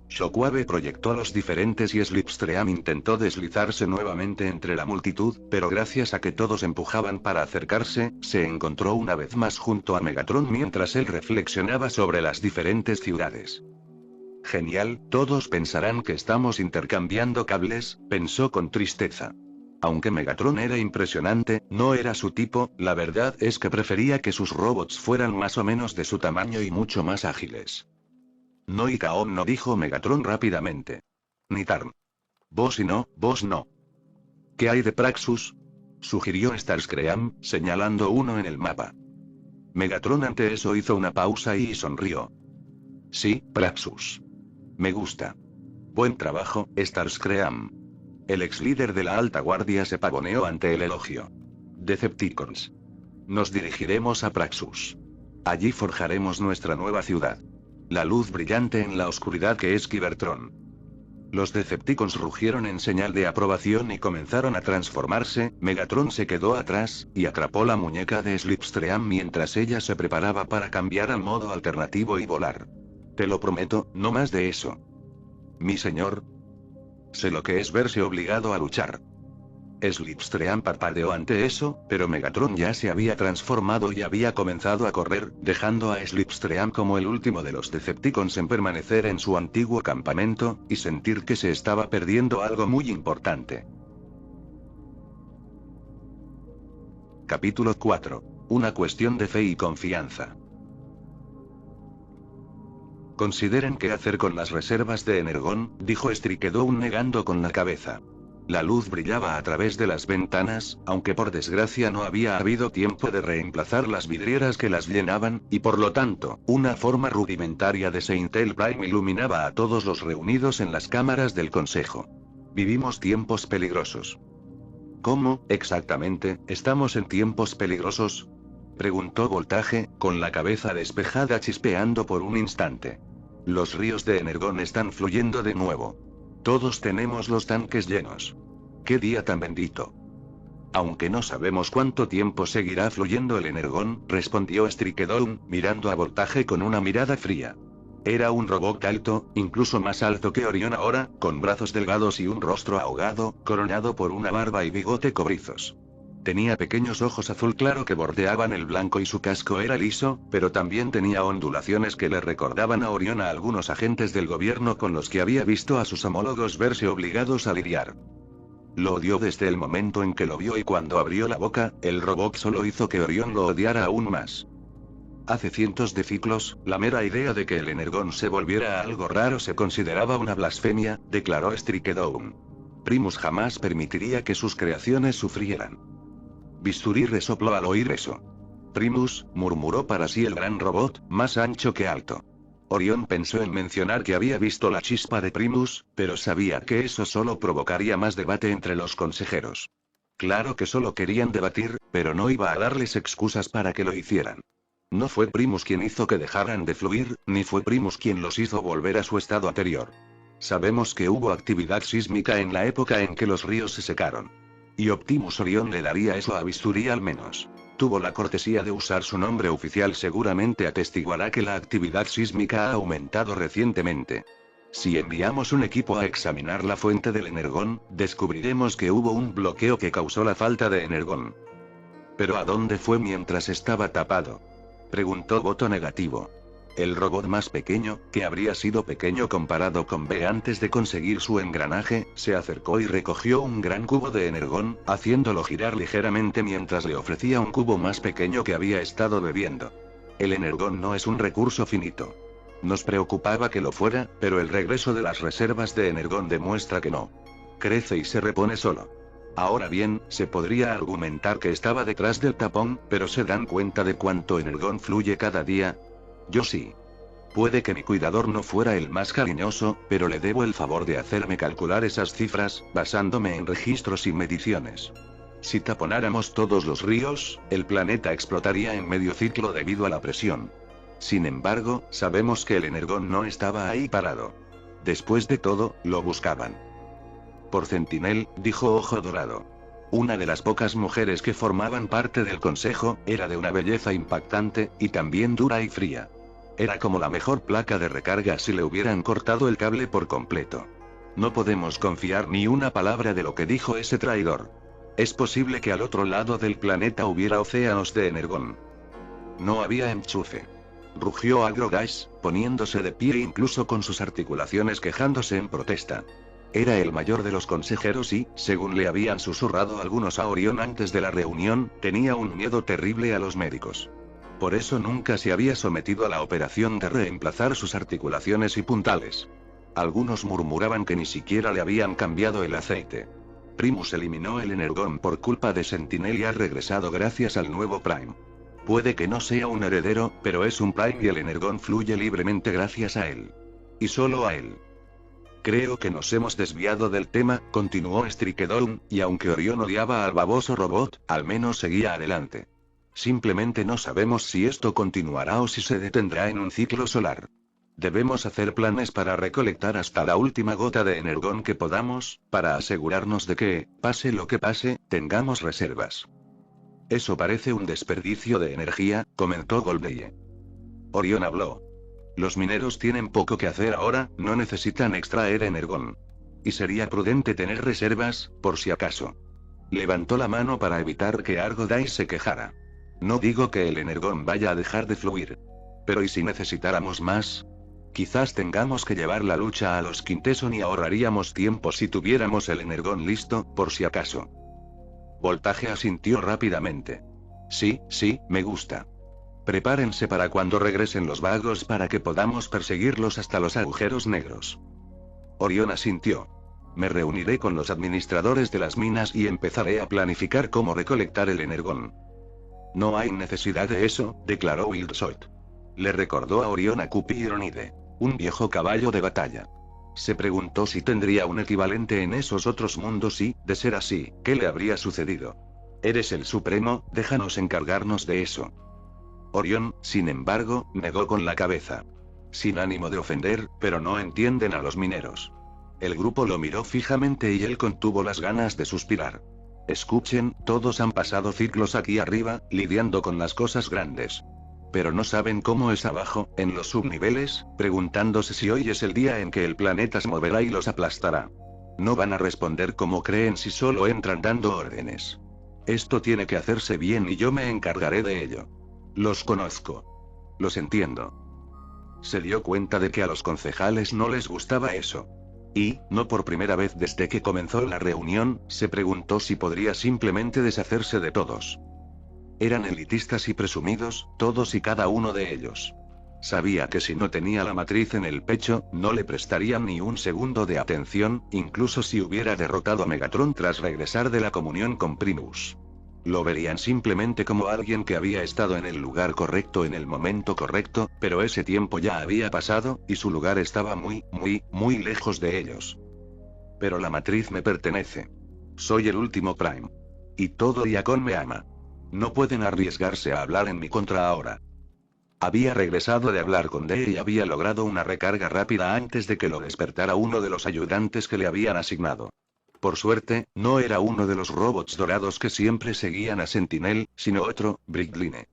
Shockwave proyectó a los diferentes y Slipstream intentó deslizarse nuevamente entre la multitud, pero gracias a que todos empujaban para acercarse, se encontró una vez más junto a Megatron mientras él reflexionaba sobre las diferentes ciudades. Genial, todos pensarán que estamos intercambiando cables, pensó con tristeza. Aunque Megatron era impresionante, no era su tipo, la verdad es que prefería que sus robots fueran más o menos de su tamaño y mucho más ágiles. No y Kaom no, dijo Megatron rápidamente. Ni Tarn. Vos no. ¿Qué hay de Praxus? Sugirió Starscream, señalando uno en el mapa. Megatron ante eso hizo una pausa y sonrió. Sí, Praxus. Me gusta. Buen trabajo, Starscream. El ex líder de la alta guardia se pavoneó ante el elogio. Decepticons. Nos dirigiremos a Praxus. Allí forjaremos nuestra nueva ciudad. La luz brillante en la oscuridad que es Cybertron. Los Decepticons rugieron en señal de aprobación y comenzaron a transformarse. Megatron se quedó atrás, y atrapó la muñeca de Slipstream mientras ella se preparaba para cambiar al modo alternativo y volar. Te lo prometo, no más de eso. Mi señor. Sé lo que es verse obligado a luchar. Slipstream parpadeó ante eso, pero Megatron ya se había transformado y había comenzado a correr, dejando a Slipstream como el último de los Decepticons en permanecer en su antiguo campamento, y sentir que se estaba perdiendo algo muy importante. Capítulo 4. Una cuestión de fe y confianza. Consideren qué hacer con las reservas de energón, dijo Strikedown negando con la cabeza. La luz brillaba a través de las ventanas, aunque por desgracia no había habido tiempo de reemplazar las vidrieras que las llenaban, y por lo tanto, una forma rudimentaria de Seintel Prime iluminaba a todos los reunidos en las cámaras del consejo. Vivimos tiempos peligrosos. ¿Cómo, exactamente, estamos en tiempos peligrosos? Preguntó Voltaje, con la cabeza despejada chispeando por un instante. Los ríos de energón están fluyendo de nuevo. Todos tenemos los tanques llenos. ¡Qué día tan bendito! Aunque no sabemos cuánto tiempo seguirá fluyendo el energón, respondió Strikedown, mirando a Voltaje con una mirada fría. Era un robot alto, incluso más alto que Orión ahora, con brazos delgados y un rostro ahogado, coronado por una barba y bigote cobrizos. Tenía pequeños ojos azul claro que bordeaban el blanco y su casco era liso, pero también tenía ondulaciones que le recordaban a Orión a algunos agentes del gobierno con los que había visto a sus homólogos verse obligados a lidiar. Lo odió desde el momento en que lo vio y cuando abrió la boca, el robot solo hizo que Orión lo odiara aún más. Hace cientos de ciclos, la mera idea de que el energón se volviera algo raro se consideraba una blasfemia, declaró Strikedown. Primus jamás permitiría que sus creaciones sufrieran. Bisturí resopló al oír eso. Primus, murmuró para sí el gran robot, más ancho que alto. Orión pensó en mencionar que había visto la chispa de Primus, pero sabía que eso solo provocaría más debate entre los consejeros. Claro que solo querían debatir, pero no iba a darles excusas para que lo hicieran. No fue Primus quien hizo que dejaran de fluir, ni fue Primus quien los hizo volver a su estado anterior. Sabemos que hubo actividad sísmica en la época en que los ríos se secaron. Y Optimus Orión le daría eso a Bisturí al menos. Tuvo la cortesía de usar su nombre oficial, seguramente atestiguará que la actividad sísmica ha aumentado recientemente. Si enviamos un equipo a examinar la fuente del energón, descubriremos que hubo un bloqueo que causó la falta de energón. ¿Pero a dónde fue mientras estaba tapado?, preguntó Voto Negativo. El robot más pequeño, que habría sido pequeño comparado con B antes de conseguir su engranaje, se acercó y recogió un gran cubo de energón, haciéndolo girar ligeramente mientras le ofrecía un cubo más pequeño que había estado bebiendo. El energón no es un recurso finito. Nos preocupaba que lo fuera, pero el regreso de las reservas de energón demuestra que no. Crece y se repone solo. Ahora bien, se podría argumentar que estaba detrás del tapón, pero ¿se dan cuenta de cuánto energón fluye cada día? Yo sí. Puede que mi cuidador no fuera el más cariñoso, pero le debo el favor de hacerme calcular esas cifras, basándome en registros y mediciones. Si taponáramos todos los ríos, el planeta explotaría en medio ciclo debido a la presión. Sin embargo, sabemos que el energón no estaba ahí parado. Después de todo, lo buscaban. Por Sentinel, dijo Ojo Dorado. Una de las pocas mujeres que formaban parte del consejo, era de una belleza impactante, y también dura y fría. Era como la mejor placa de recarga si le hubieran cortado el cable por completo. No podemos confiar ni una palabra de lo que dijo ese traidor. Es posible que al otro lado del planeta hubiera océanos de energón. No había enchufe. Rugió Agrogas, poniéndose de pie incluso con sus articulaciones quejándose en protesta. Era el mayor de los consejeros y, según le habían susurrado algunos a Orión antes de la reunión, tenía un miedo terrible a los médicos. Por eso nunca se había sometido a la operación de reemplazar sus articulaciones y puntales. Algunos murmuraban que ni siquiera le habían cambiado el aceite. Primus eliminó el energón por culpa de Sentinel y ha regresado gracias al nuevo Prime. Puede que no sea un heredero, pero es un Prime y el energón fluye libremente gracias a él. Y solo a él. Creo que nos hemos desviado del tema, continuó Strikedown, y aunque Orión odiaba al baboso robot, al menos seguía adelante. Simplemente no sabemos si esto continuará o si se detendrá en un ciclo solar. Debemos hacer planes para recolectar hasta la última gota de energón que podamos, para asegurarnos de que, pase lo que pase, tengamos reservas. Eso parece un desperdicio de energía, comentó Goldeye. Orión habló. Los mineros tienen poco que hacer ahora, no necesitan extraer energón. Y sería prudente tener reservas, por si acaso. Levantó la mano para evitar que Argodai se quejara. No digo que el energón vaya a dejar de fluir. Pero ¿y si necesitáramos más? Quizás tengamos que llevar la lucha a los Quinteson y ahorraríamos tiempo si tuviéramos el energón listo, por si acaso. Voltaje asintió rápidamente. Sí, me gusta. Prepárense para cuando regresen los vagos para que podamos perseguirlos hasta los agujeros negros. Orión asintió. Me reuniré con los administradores de las minas y empezaré a planificar cómo recolectar el energón. No hay necesidad de eso, declaró Wildshoit. Le recordó a Orión a Cupi Ironide, un viejo caballo de batalla. Se preguntó si tendría un equivalente en esos otros mundos y, de ser así, ¿qué le habría sucedido? Eres el Supremo, déjanos encargarnos de eso. Orión, sin embargo, negó con la cabeza. Sin ánimo de ofender, pero no entienden a los mineros. El grupo lo miró fijamente y él contuvo las ganas de suspirar. Escuchen, todos han pasado ciclos aquí arriba, lidiando con las cosas grandes. Pero no saben cómo es abajo, en los subniveles, preguntándose si hoy es el día en que el planeta se moverá y los aplastará. No van a responder como creen si solo entran dando órdenes. Esto tiene que hacerse bien y yo me encargaré de ello. Los conozco. Los entiendo. Se dio cuenta de que a los concejales no les gustaba eso. Y, no por primera vez desde que comenzó la reunión, se preguntó si podría simplemente deshacerse de todos. Eran elitistas y presumidos, todos y cada uno de ellos. Sabía que si no tenía la matriz en el pecho, no le prestarían ni un segundo de atención, incluso si hubiera derrotado a Megatron tras regresar de la comunión con Primus. Lo verían simplemente como alguien que había estado en el lugar correcto en el momento correcto, pero ese tiempo ya había pasado, y su lugar estaba muy lejos de ellos. Pero la matriz me pertenece. Soy el último Prime. Y todo Diacon me ama. No pueden arriesgarse a hablar en mi contra ahora. Había regresado de hablar con Dee y había logrado una recarga rápida antes de que lo despertara uno de los ayudantes que le habían asignado. Por suerte, no era uno de los robots dorados que siempre seguían a Sentinel, sino otro, Brightline.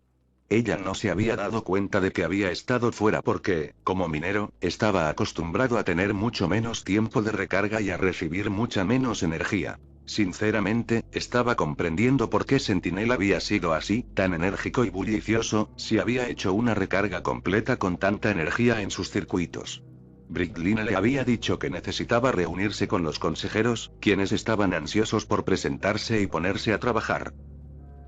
Ella no se había dado cuenta de que había estado fuera porque, como minero, estaba acostumbrado a tener mucho menos tiempo de recarga y a recibir mucha menos energía. Sinceramente, estaba comprendiendo por qué Sentinel había sido así, tan enérgico y bullicioso, si había hecho una recarga completa con tanta energía en sus circuitos. Brightline le había dicho que necesitaba reunirse con los consejeros, quienes estaban ansiosos por presentarse y ponerse a trabajar.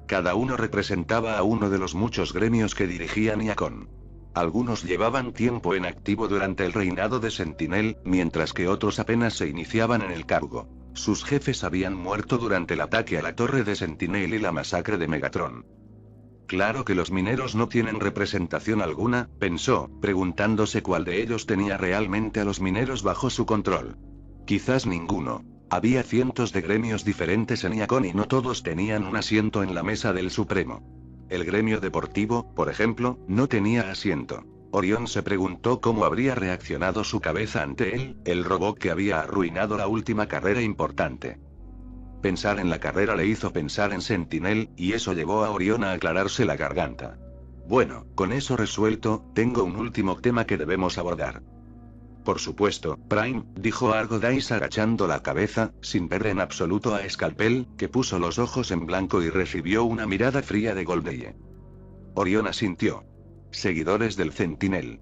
Cada uno representaba a uno de los muchos gremios que dirigían Iacon. Algunos llevaban tiempo en activo durante el reinado de Sentinel, mientras que otros apenas se iniciaban en el cargo. Sus jefes habían muerto durante el ataque a la torre de Sentinel y la masacre de Megatron. Claro que los mineros no tienen representación alguna, pensó, preguntándose cuál de ellos tenía realmente a los mineros bajo su control. Quizás ninguno. Había cientos de gremios diferentes en Iacon y no todos tenían un asiento en la mesa del Supremo. El gremio deportivo, por ejemplo, no tenía asiento. Orión se preguntó cómo habría reaccionado su cabeza ante él, el robot que había arruinado la última carrera importante. Pensar en la carrera le hizo pensar en Sentinel, y eso llevó a Orión a aclararse la garganta. Bueno, con eso resuelto, tengo un último tema que debemos abordar. Por supuesto, Prime, dijo Argo Dice agachando la cabeza, sin ver en absoluto a Scalpel, que puso los ojos en blanco y recibió una mirada fría de Goldeye. Orión asintió. Seguidores del Sentinel.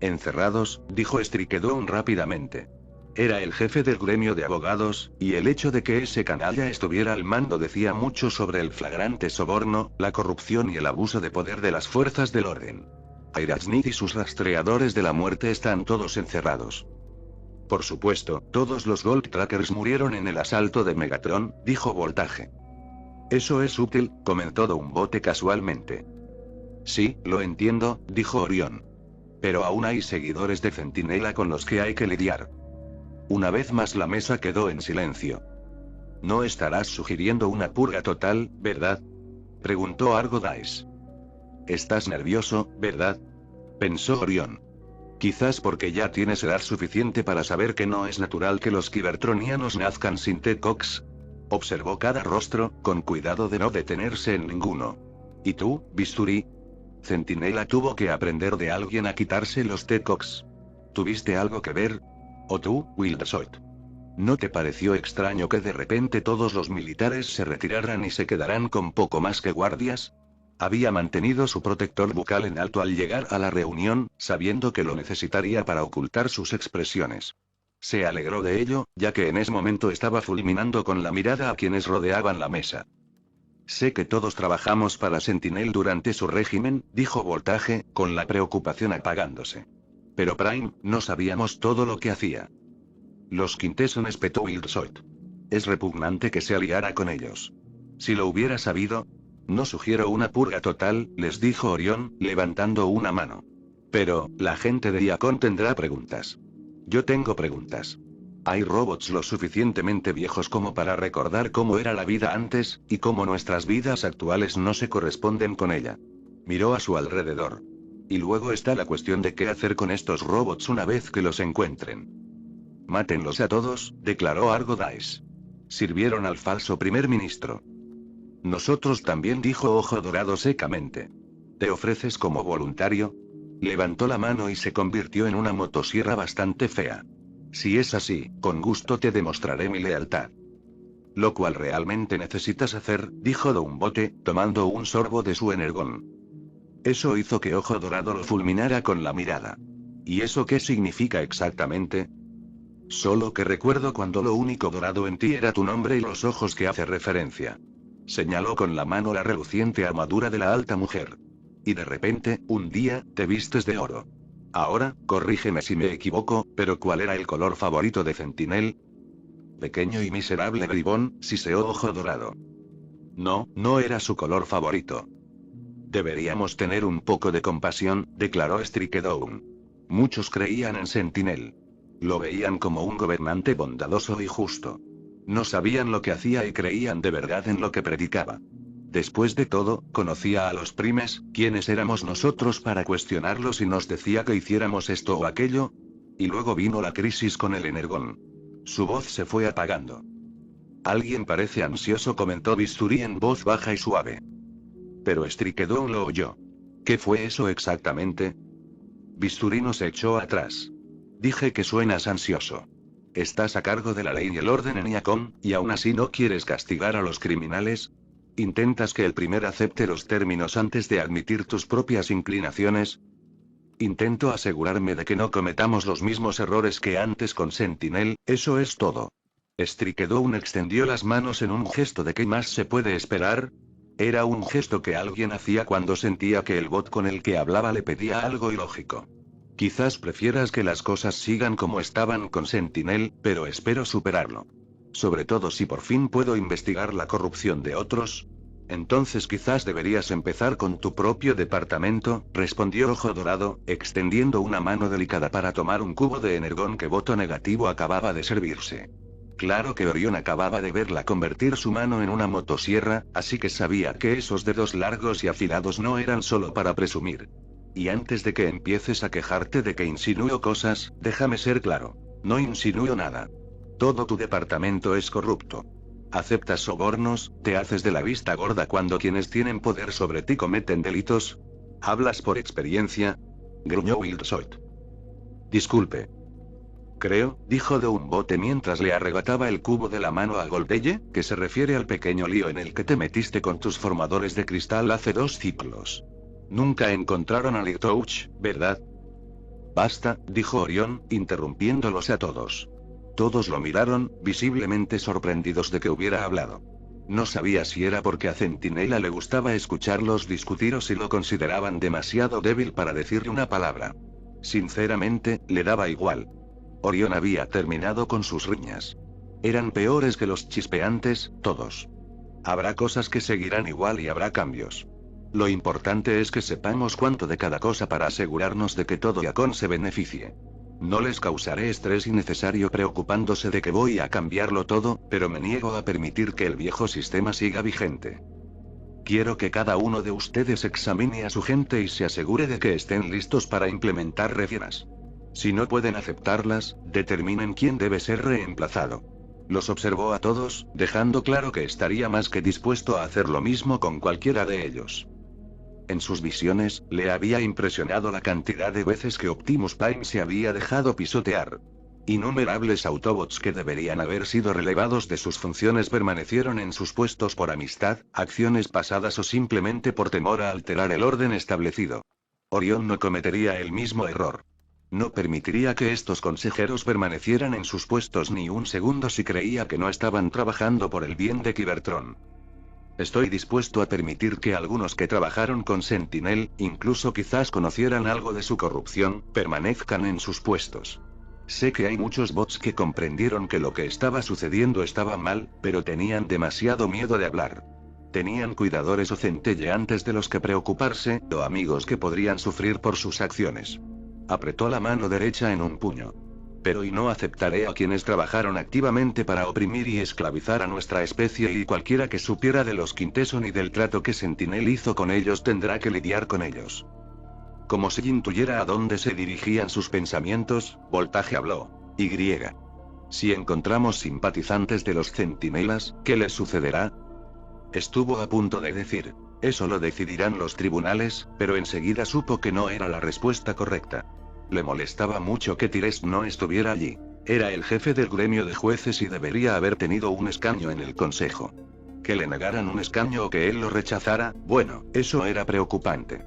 Encerrados, dijo Strikedown rápidamente. Era el jefe del gremio de abogados, y el hecho de que ese canalla estuviera al mando decía mucho sobre el flagrante soborno, la corrupción y el abuso de poder de las fuerzas del orden. Aerosmith y sus rastreadores de la muerte están todos encerrados. Por supuesto, todos los Gold Trackers murieron en el asalto de Megatron, dijo Voltage. Eso es útil, comentó Doombote casualmente. Sí, lo entiendo, dijo Orión. Pero aún hay seguidores de Centinela con los que hay que lidiar. Una vez más la mesa quedó en silencio. ¿No estarás sugiriendo una purga total, verdad? Preguntó Argo Dice. Estás nervioso, ¿verdad? Pensó Orión. Quizás porque ya tienes edad suficiente para saber que no es natural que los Cybertronianos nazcan sin T-Cox. Observó cada rostro, con cuidado de no detenerse en ninguno. ¿Y tú, Bisturí? Centinela tuvo que aprender de alguien a quitarse los T-Cox. ¿Tuviste algo que ver? ¿O tú, Wildersoit? ¿No te pareció extraño que de repente todos los militares se retiraran y se quedaran con poco más que guardias? Había mantenido su protector bucal en alto al llegar a la reunión, sabiendo que lo necesitaría para ocultar sus expresiones. Se alegró de ello, ya que en ese momento estaba fulminando con la mirada a quienes rodeaban la mesa. Sé que todos trabajamos para Sentinel durante su régimen, dijo Voltage, con la preocupación apagándose. Pero Prime, no sabíamos todo lo que hacía. Los Quintesson, espetó Wildersoit. Es repugnante que se aliara con ellos. Si lo hubiera sabido. No sugiero una purga total, les dijo Orión, levantando una mano. Pero, la gente de Iacon tendrá preguntas. Yo tengo preguntas. Hay robots lo suficientemente viejos como para recordar cómo era la vida antes, y cómo nuestras vidas actuales no se corresponden con ella. Miró a su alrededor. Y luego está la cuestión de qué hacer con estos robots una vez que los encuentren. Mátenlos a todos, declaró Argo Dice. Sirvieron al falso primer ministro. Nosotros también, dijo Ojo Dorado secamente. ¿Te ofreces como voluntario? Levantó la mano y se convirtió en una motosierra bastante fea. Si es así, con gusto te demostraré mi lealtad. Lo cual realmente necesitas hacer, dijo Don Bote, tomando un sorbo de su energón. Eso hizo que Ojo Dorado lo fulminara con la mirada. ¿Y eso qué significa exactamente? Solo que recuerdo cuando lo único dorado en ti era tu nombre y los ojos que hace referencia. Señaló con la mano la reluciente armadura de la alta mujer. Y de repente, un día, te vistes de oro. Ahora, corrígeme si me equivoco, pero ¿cuál era el color favorito de Centinel? Pequeño y miserable bribón, siseó Ojo Dorado. No, no era su color favorito. Deberíamos tener un poco de compasión, declaró Strikedown. Muchos creían en Sentinel. Lo veían como un gobernante bondadoso y justo. No sabían lo que hacía y creían de verdad en lo que predicaba. Después de todo, conocía a los primes, ¿quiénes éramos nosotros para cuestionarlo si nos decía que hiciéramos esto o aquello? Y luego vino la crisis con el energón. Su voz se fue apagando. Alguien parece ansioso, comentó Bisturí en voz baja y suave. Pero Strikedown lo oyó. ¿Qué fue eso exactamente? Bisturí se echó atrás. Dije que suenas ansioso. Estás a cargo de la ley y el orden en Iacom, y aún así no quieres castigar a los criminales. ¿Intentas que el primer acepte los términos antes de admitir tus propias inclinaciones? Intento asegurarme de que no cometamos los mismos errores que antes con Sentinel, eso es todo. Strikedown extendió las manos en un gesto de ¿qué más se puede esperar? Era un gesto que alguien hacía cuando sentía que el bot con el que hablaba le pedía algo ilógico. Quizás prefieras que las cosas sigan como estaban con Sentinel, pero espero superarlo. Sobre todo si por fin puedo investigar la corrupción de otros. Entonces quizás deberías empezar con tu propio departamento, respondió Ojo Dorado, extendiendo una mano delicada para tomar un cubo de energón que Voto Negativo acababa de servirse. Claro que Orión acababa de verla convertir su mano en una motosierra, así que sabía que esos dedos largos y afilados no eran solo para presumir. Y antes de que empieces a quejarte de que insinúo cosas, déjame ser claro. No insinúo nada. Todo tu departamento es corrupto. ¿Aceptas sobornos? ¿Te haces de la vista gorda cuando quienes tienen poder sobre ti cometen delitos? ¿Hablas por experiencia? Gruñó Wildshoit. Disculpe. Creo, dijo Don Bote mientras le arrebataba el cubo de la mano a Goldeye, que se refiere al pequeño lío en el que te metiste con tus formadores de cristal hace 2 ciclos. Nunca encontraron a Lightouch, ¿verdad? Basta, dijo Orión, interrumpiéndolos a todos. Todos lo miraron, visiblemente sorprendidos de que hubiera hablado. No sabía si era porque a Centinela le gustaba escucharlos discutir o si lo consideraban demasiado débil para decirle una palabra. Sinceramente, le daba igual. Orión había terminado con sus riñas. Eran peores que los chispeantes, todos. Habrá cosas que seguirán igual y habrá cambios. Lo importante es que sepamos cuánto de cada cosa para asegurarnos de que todo Iacon se beneficie. No les causaré estrés innecesario preocupándose de que voy a cambiarlo todo, pero me niego a permitir que el viejo sistema siga vigente. Quiero que cada uno de ustedes examine a su gente y se asegure de que estén listos para implementar reformas. Si no pueden aceptarlas, determinen quién debe ser reemplazado. Los observó a todos, dejando claro que estaría más que dispuesto a hacer lo mismo con cualquiera de ellos. En sus visiones, le había impresionado la cantidad de veces que Optimus Prime se había dejado pisotear. Innumerables Autobots que deberían haber sido relevados de sus funciones permanecieron en sus puestos por amistad, acciones pasadas o simplemente por temor a alterar el orden establecido. Orión no cometería el mismo error. No permitiría que estos consejeros permanecieran en sus puestos ni un segundo si creía que no estaban trabajando por el bien de Cybertron. Estoy dispuesto a permitir que algunos que trabajaron con Sentinel, incluso quizás conocieran algo de su corrupción, permanezcan en sus puestos. Sé que hay muchos bots que comprendieron que lo que estaba sucediendo estaba mal, pero tenían demasiado miedo de hablar. Tenían cuidadores o centelleantes de los que preocuparse, o amigos que podrían sufrir por sus acciones. Apretó la mano derecha en un puño. Pero y no aceptaré a quienes trabajaron activamente para oprimir y esclavizar a nuestra especie, y cualquiera que supiera de los Quinteson y del trato que Sentinel hizo con ellos tendrá que lidiar con ellos. Como si intuyera a dónde se dirigían sus pensamientos, Voltaje habló. Y. Si encontramos simpatizantes de los Centinelas, ¿qué les sucederá? Estuvo a punto de decir, eso lo decidirán los tribunales, pero enseguida supo que no era la respuesta correcta. Le molestaba mucho que Tires no estuviera allí. Era el jefe del gremio de jueces y debería haber tenido un escaño en el consejo. Que le negaran un escaño o que él lo rechazara, bueno, eso era preocupante.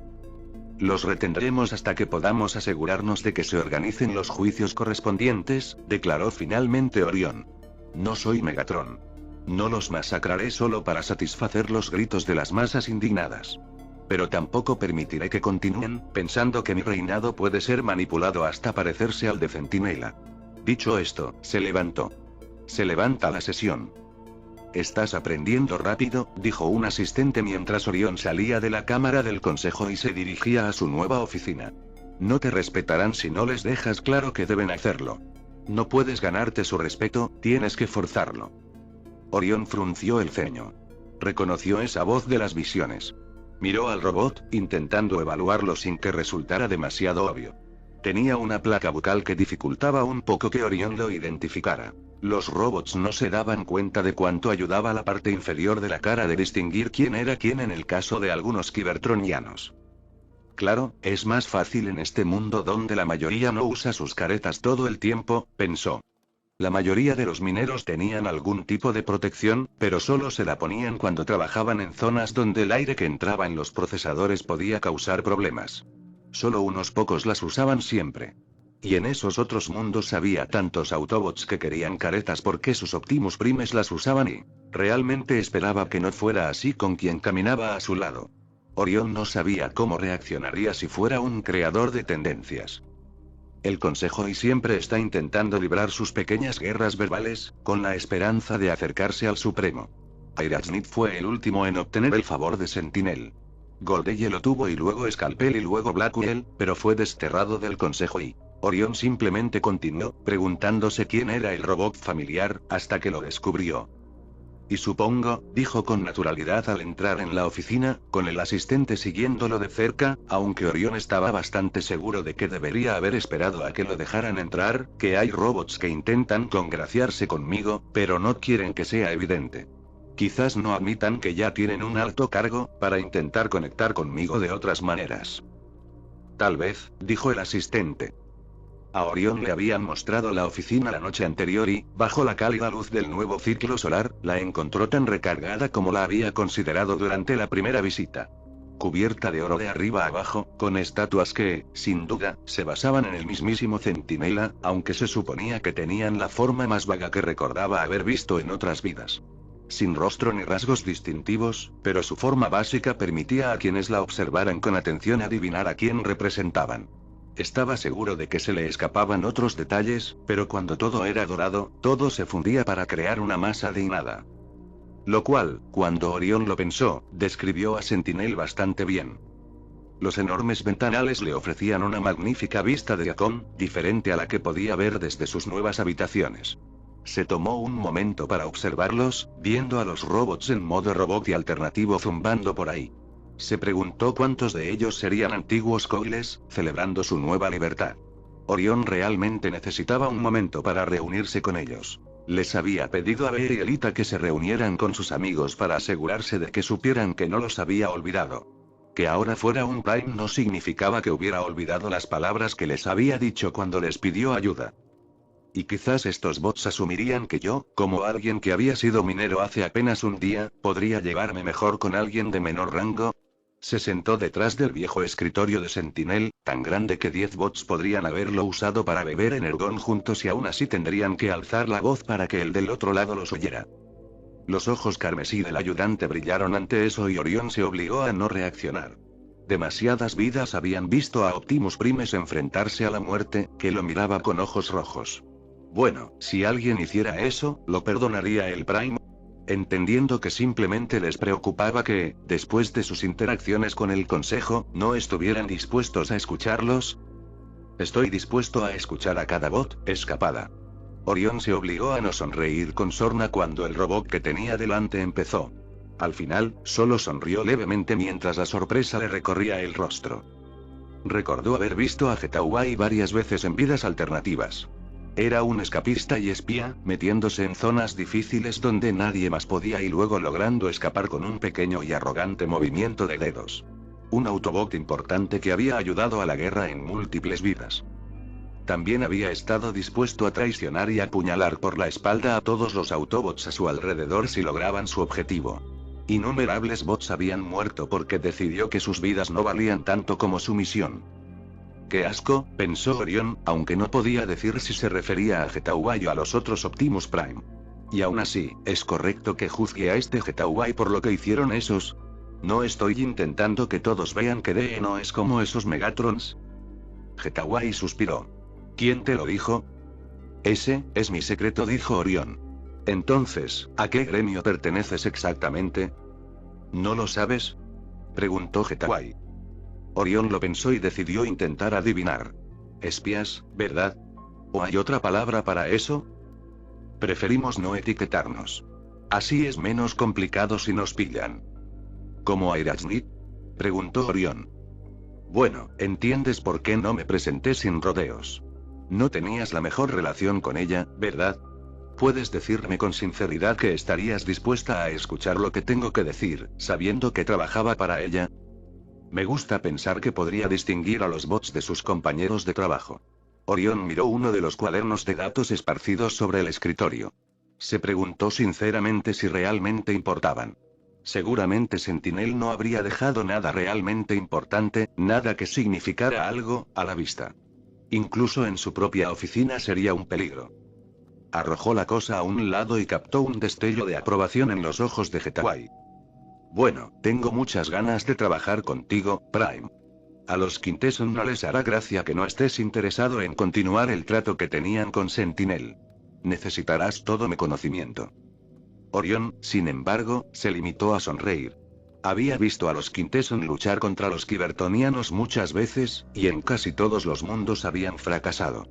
Los retendremos hasta que podamos asegurarnos de que se organicen los juicios correspondientes, declaró finalmente Orión. No soy Megatron. No los masacraré solo para satisfacer los gritos de las masas indignadas. Pero tampoco permitiré que continúen, pensando que mi reinado puede ser manipulado hasta parecerse al de Centinela. Dicho esto, se levantó. Se levanta la sesión. Estás aprendiendo rápido, dijo un asistente mientras Orión salía de la cámara del consejo y se dirigía a su nueva oficina. No te respetarán si no les dejas claro que deben hacerlo. No puedes ganarte su respeto, tienes que forzarlo. Orión frunció el ceño. Reconoció esa voz de las visiones. Miró al robot, intentando evaluarlo sin que resultara demasiado obvio. Tenía una placa bucal que dificultaba un poco que Orión lo identificara. Los robots no se daban cuenta de cuánto ayudaba la parte inferior de la cara de distinguir quién era quién en el caso de algunos cybertronianos. Claro, es más fácil en este mundo donde la mayoría no usa sus caretas todo el tiempo, pensó. La mayoría de los mineros tenían algún tipo de protección, pero solo se la ponían cuando trabajaban en zonas donde el aire que entraba en los procesadores podía causar problemas. Solo unos pocos las usaban siempre. Y en esos otros mundos había tantos Autobots que querían caretas porque sus Optimus Primes las usaban y realmente esperaba que no fuera así con quien caminaba a su lado. Orión no sabía cómo reaccionaría si fuera un creador de tendencias. El consejo y siempre está intentando librar sus pequeñas guerras verbales, con la esperanza de acercarse al Supremo. Aerosmith fue el último en obtener el favor de Sentinel. Goldeye lo tuvo y luego Scalpel y luego Blackwell, pero fue desterrado del consejo y Orión simplemente continuó, preguntándose quién era el robot familiar, hasta que lo descubrió. Y supongo, dijo con naturalidad al entrar en la oficina, con el asistente siguiéndolo de cerca, aunque Orión estaba bastante seguro de que debería haber esperado a que lo dejaran entrar, que hay robots que intentan congraciarse conmigo, pero no quieren que sea evidente. Quizás no admitan que ya tienen un alto cargo, para intentar conectar conmigo de otras maneras. Tal vez, dijo el asistente. A Orión le habían mostrado la oficina la noche anterior y, bajo la cálida luz del nuevo ciclo solar, la encontró tan recargada como la había considerado durante la primera visita. Cubierta de oro de arriba a abajo, con estatuas que, sin duda, se basaban en el mismísimo Centinela, aunque se suponía que tenían la forma más vaga que recordaba haber visto en otras vidas. Sin rostro ni rasgos distintivos, pero su forma básica permitía a quienes la observaran con atención adivinar a quién representaban. Estaba seguro de que se le escapaban otros detalles, pero cuando todo era dorado, todo se fundía para crear una masa de nada. Lo cual, cuando Orión lo pensó, describió a Sentinel bastante bien. Los enormes ventanales le ofrecían una magnífica vista de Acom, diferente a la que podía ver desde sus nuevas habitaciones. Se tomó un momento para observarlos, viendo a los robots en modo robot y alternativo zumbando por ahí. Se preguntó cuántos de ellos serían antiguos coiles, celebrando su nueva libertad. Orión realmente necesitaba un momento para reunirse con ellos. Les había pedido a Ver y Elita que se reunieran con sus amigos para asegurarse de que supieran que no los había olvidado. Que ahora fuera un Prime no significaba que hubiera olvidado las palabras que les había dicho cuando les pidió ayuda. Y quizás estos bots asumirían que yo, como alguien que había sido minero hace apenas un día, podría llevarme mejor con alguien de menor rango. Se sentó detrás del viejo escritorio de Sentinel, tan grande que 10 bots podrían haberlo usado para beber energón juntos y aún así tendrían que alzar la voz para que el del otro lado los oyera. Los ojos carmesí del ayudante brillaron ante eso y Orión se obligó a no reaccionar. Demasiadas vidas habían visto a Optimus Primes enfrentarse a la muerte, que lo miraba con ojos rojos. Bueno, si alguien hiciera eso, ¿lo perdonaría el Prime? Entendiendo que simplemente les preocupaba que, después de sus interacciones con el Consejo, no estuvieran dispuestos a escucharlos. Estoy dispuesto a escuchar a cada bot, escapada. Orión se obligó a no sonreír con sorna cuando el robot que tenía delante empezó. Al final, solo sonrió levemente mientras la sorpresa le recorría el rostro. Recordó haber visto a Getaway varias veces en vidas alternativas. Era un escapista y espía, metiéndose en zonas difíciles donde nadie más podía y luego logrando escapar con un pequeño y arrogante movimiento de dedos. Un Autobot importante que había ayudado a la guerra en múltiples vidas. También había estado dispuesto a traicionar y apuñalar por la espalda a todos los Autobots a su alrededor si lograban su objetivo. Innumerables bots habían muerto porque decidió que sus vidas no valían tanto como su misión. ¡Qué asco!, pensó Orión, aunque no podía decir si se refería a Getaway o a los otros Optimus Prime. Y aún así, ¿es correcto que juzgue a este Getaway por lo que hicieron esos? ¿No estoy intentando que todos vean que DE no es como esos Megatrons? Getaway suspiró. ¿Quién te lo dijo? Ese es mi secreto, dijo Orión. Entonces, ¿a qué gremio perteneces exactamente? ¿No lo sabes?, preguntó Getaway. Orión lo pensó y decidió intentar adivinar. Espías, ¿verdad? ¿O hay otra palabra para eso? Preferimos no etiquetarnos. Así es menos complicado si nos pillan. ¿Cómo Aerosmith?, preguntó Orión. Bueno, entiendes por qué no me presenté sin rodeos. No tenías la mejor relación con ella, ¿verdad? ¿Puedes decirme con sinceridad que estarías dispuesta a escuchar lo que tengo que decir, sabiendo que trabajaba para ella? Me gusta pensar que podría distinguir a los bots de sus compañeros de trabajo. Orión miró uno de los cuadernos de datos esparcidos sobre el escritorio. Se preguntó sinceramente si realmente importaban. Seguramente Sentinel no habría dejado nada realmente importante, nada que significara algo, a la vista. Incluso en su propia oficina sería un peligro. Arrojó la cosa a un lado y captó un destello de aprobación en los ojos de Getaway. Bueno, tengo muchas ganas de trabajar contigo, Prime. A los Quintesson no les hará gracia que no estés interesado en continuar el trato que tenían con Sentinel. Necesitarás todo mi conocimiento. Orión, sin embargo, se limitó a sonreír. Había visto a los Quintesson luchar contra los Kybertonianos muchas veces, y en casi todos los mundos habían fracasado.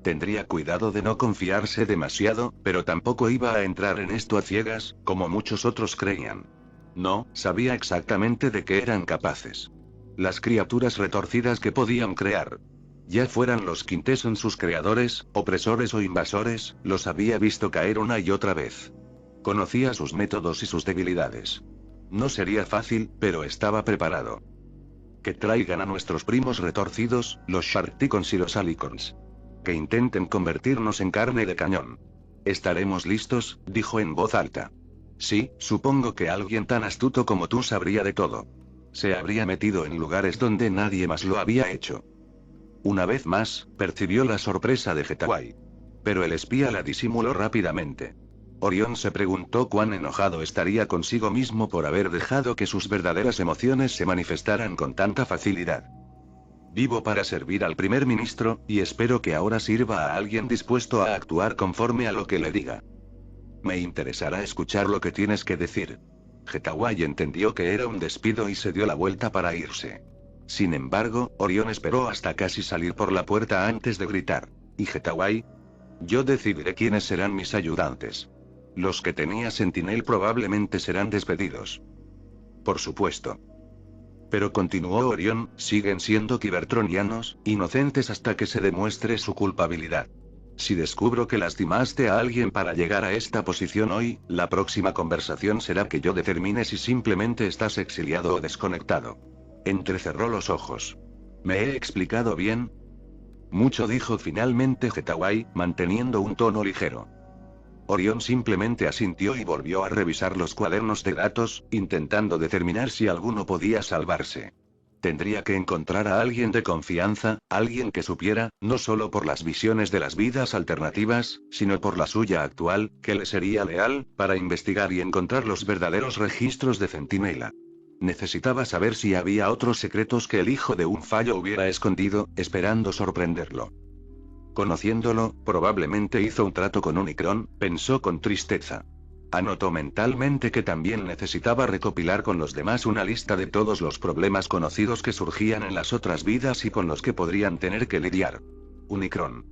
Tendría cuidado de no confiarse demasiado, pero tampoco iba a entrar en esto a ciegas, como muchos otros creían. No, sabía exactamente de qué eran capaces. Las criaturas retorcidas que podían crear. Ya fueran los Quintesson sus creadores, opresores o invasores, los había visto caer una y otra vez. Conocía sus métodos y sus debilidades. No sería fácil, pero estaba preparado. Que traigan a nuestros primos retorcidos, los Sharkticons y los Alicons. Que intenten convertirnos en carne de cañón. Estaremos listos, dijo en voz alta. Sí, supongo que alguien tan astuto como tú sabría de todo. Se habría metido en lugares donde nadie más lo había hecho. Una vez más, percibió la sorpresa de Getaway. Pero el espía la disimuló rápidamente. Orión se preguntó cuán enojado estaría consigo mismo por haber dejado que sus verdaderas emociones se manifestaran con tanta facilidad. Vivo para servir al primer ministro, y espero que ahora sirva a alguien dispuesto a actuar conforme a lo que le diga. Me interesará escuchar lo que tienes que decir. Getaway entendió que era un despido y se dio la vuelta para irse. Sin embargo, Orión esperó hasta casi salir por la puerta antes de gritar. ¿Y Getaway? Yo decidiré quiénes serán mis ayudantes. Los que tenía Sentinel probablemente serán despedidos. Por supuesto. Pero continuó Orión, siguen siendo Cybertronianos, inocentes hasta que se demuestre su culpabilidad. Si descubro que lastimaste a alguien para llegar a esta posición hoy, la próxima conversación será que yo determine si simplemente estás exiliado o desconectado. Entrecerró los ojos. ¿Me he explicado bien? Mucho, dijo finalmente Getaway, manteniendo un tono ligero. Orión simplemente asintió y volvió a revisar los cuadernos de datos, intentando determinar si alguno podía salvarse. Tendría que encontrar a alguien de confianza, alguien que supiera, no solo por las visiones de las vidas alternativas, sino por la suya actual, que le sería leal, para investigar y encontrar los verdaderos registros de Centinela. Necesitaba saber si había otros secretos que el hijo de un fallo hubiera escondido, esperando sorprenderlo. Conociéndolo, probablemente hizo un trato con Unicron, pensó con tristeza. Anotó mentalmente que también necesitaba recopilar con los demás una lista de todos los problemas conocidos que surgían en las otras vidas y con los que podrían tener que lidiar. Unicron.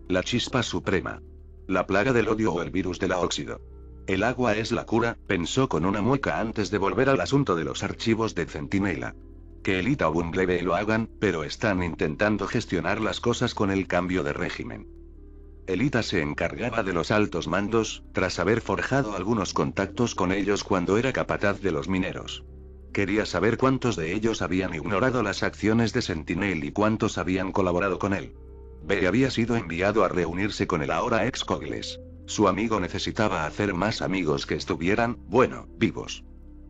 La chispa suprema. La plaga del odio o el virus de la óxido. El agua es la cura, pensó con una mueca antes de volver al asunto de los archivos de Centinela. Que Elita o Bumblebee lo hagan, pero están intentando gestionar las cosas con el cambio de régimen. Elita se encargaba de los altos mandos, tras haber forjado algunos contactos con ellos cuando era capataz de los mineros. Quería saber cuántos de ellos habían ignorado las acciones de Sentinel y cuántos habían colaborado con él. B había sido enviado a reunirse con el ahora ex Cogles. Su amigo necesitaba hacer más amigos que estuvieran, bueno, vivos.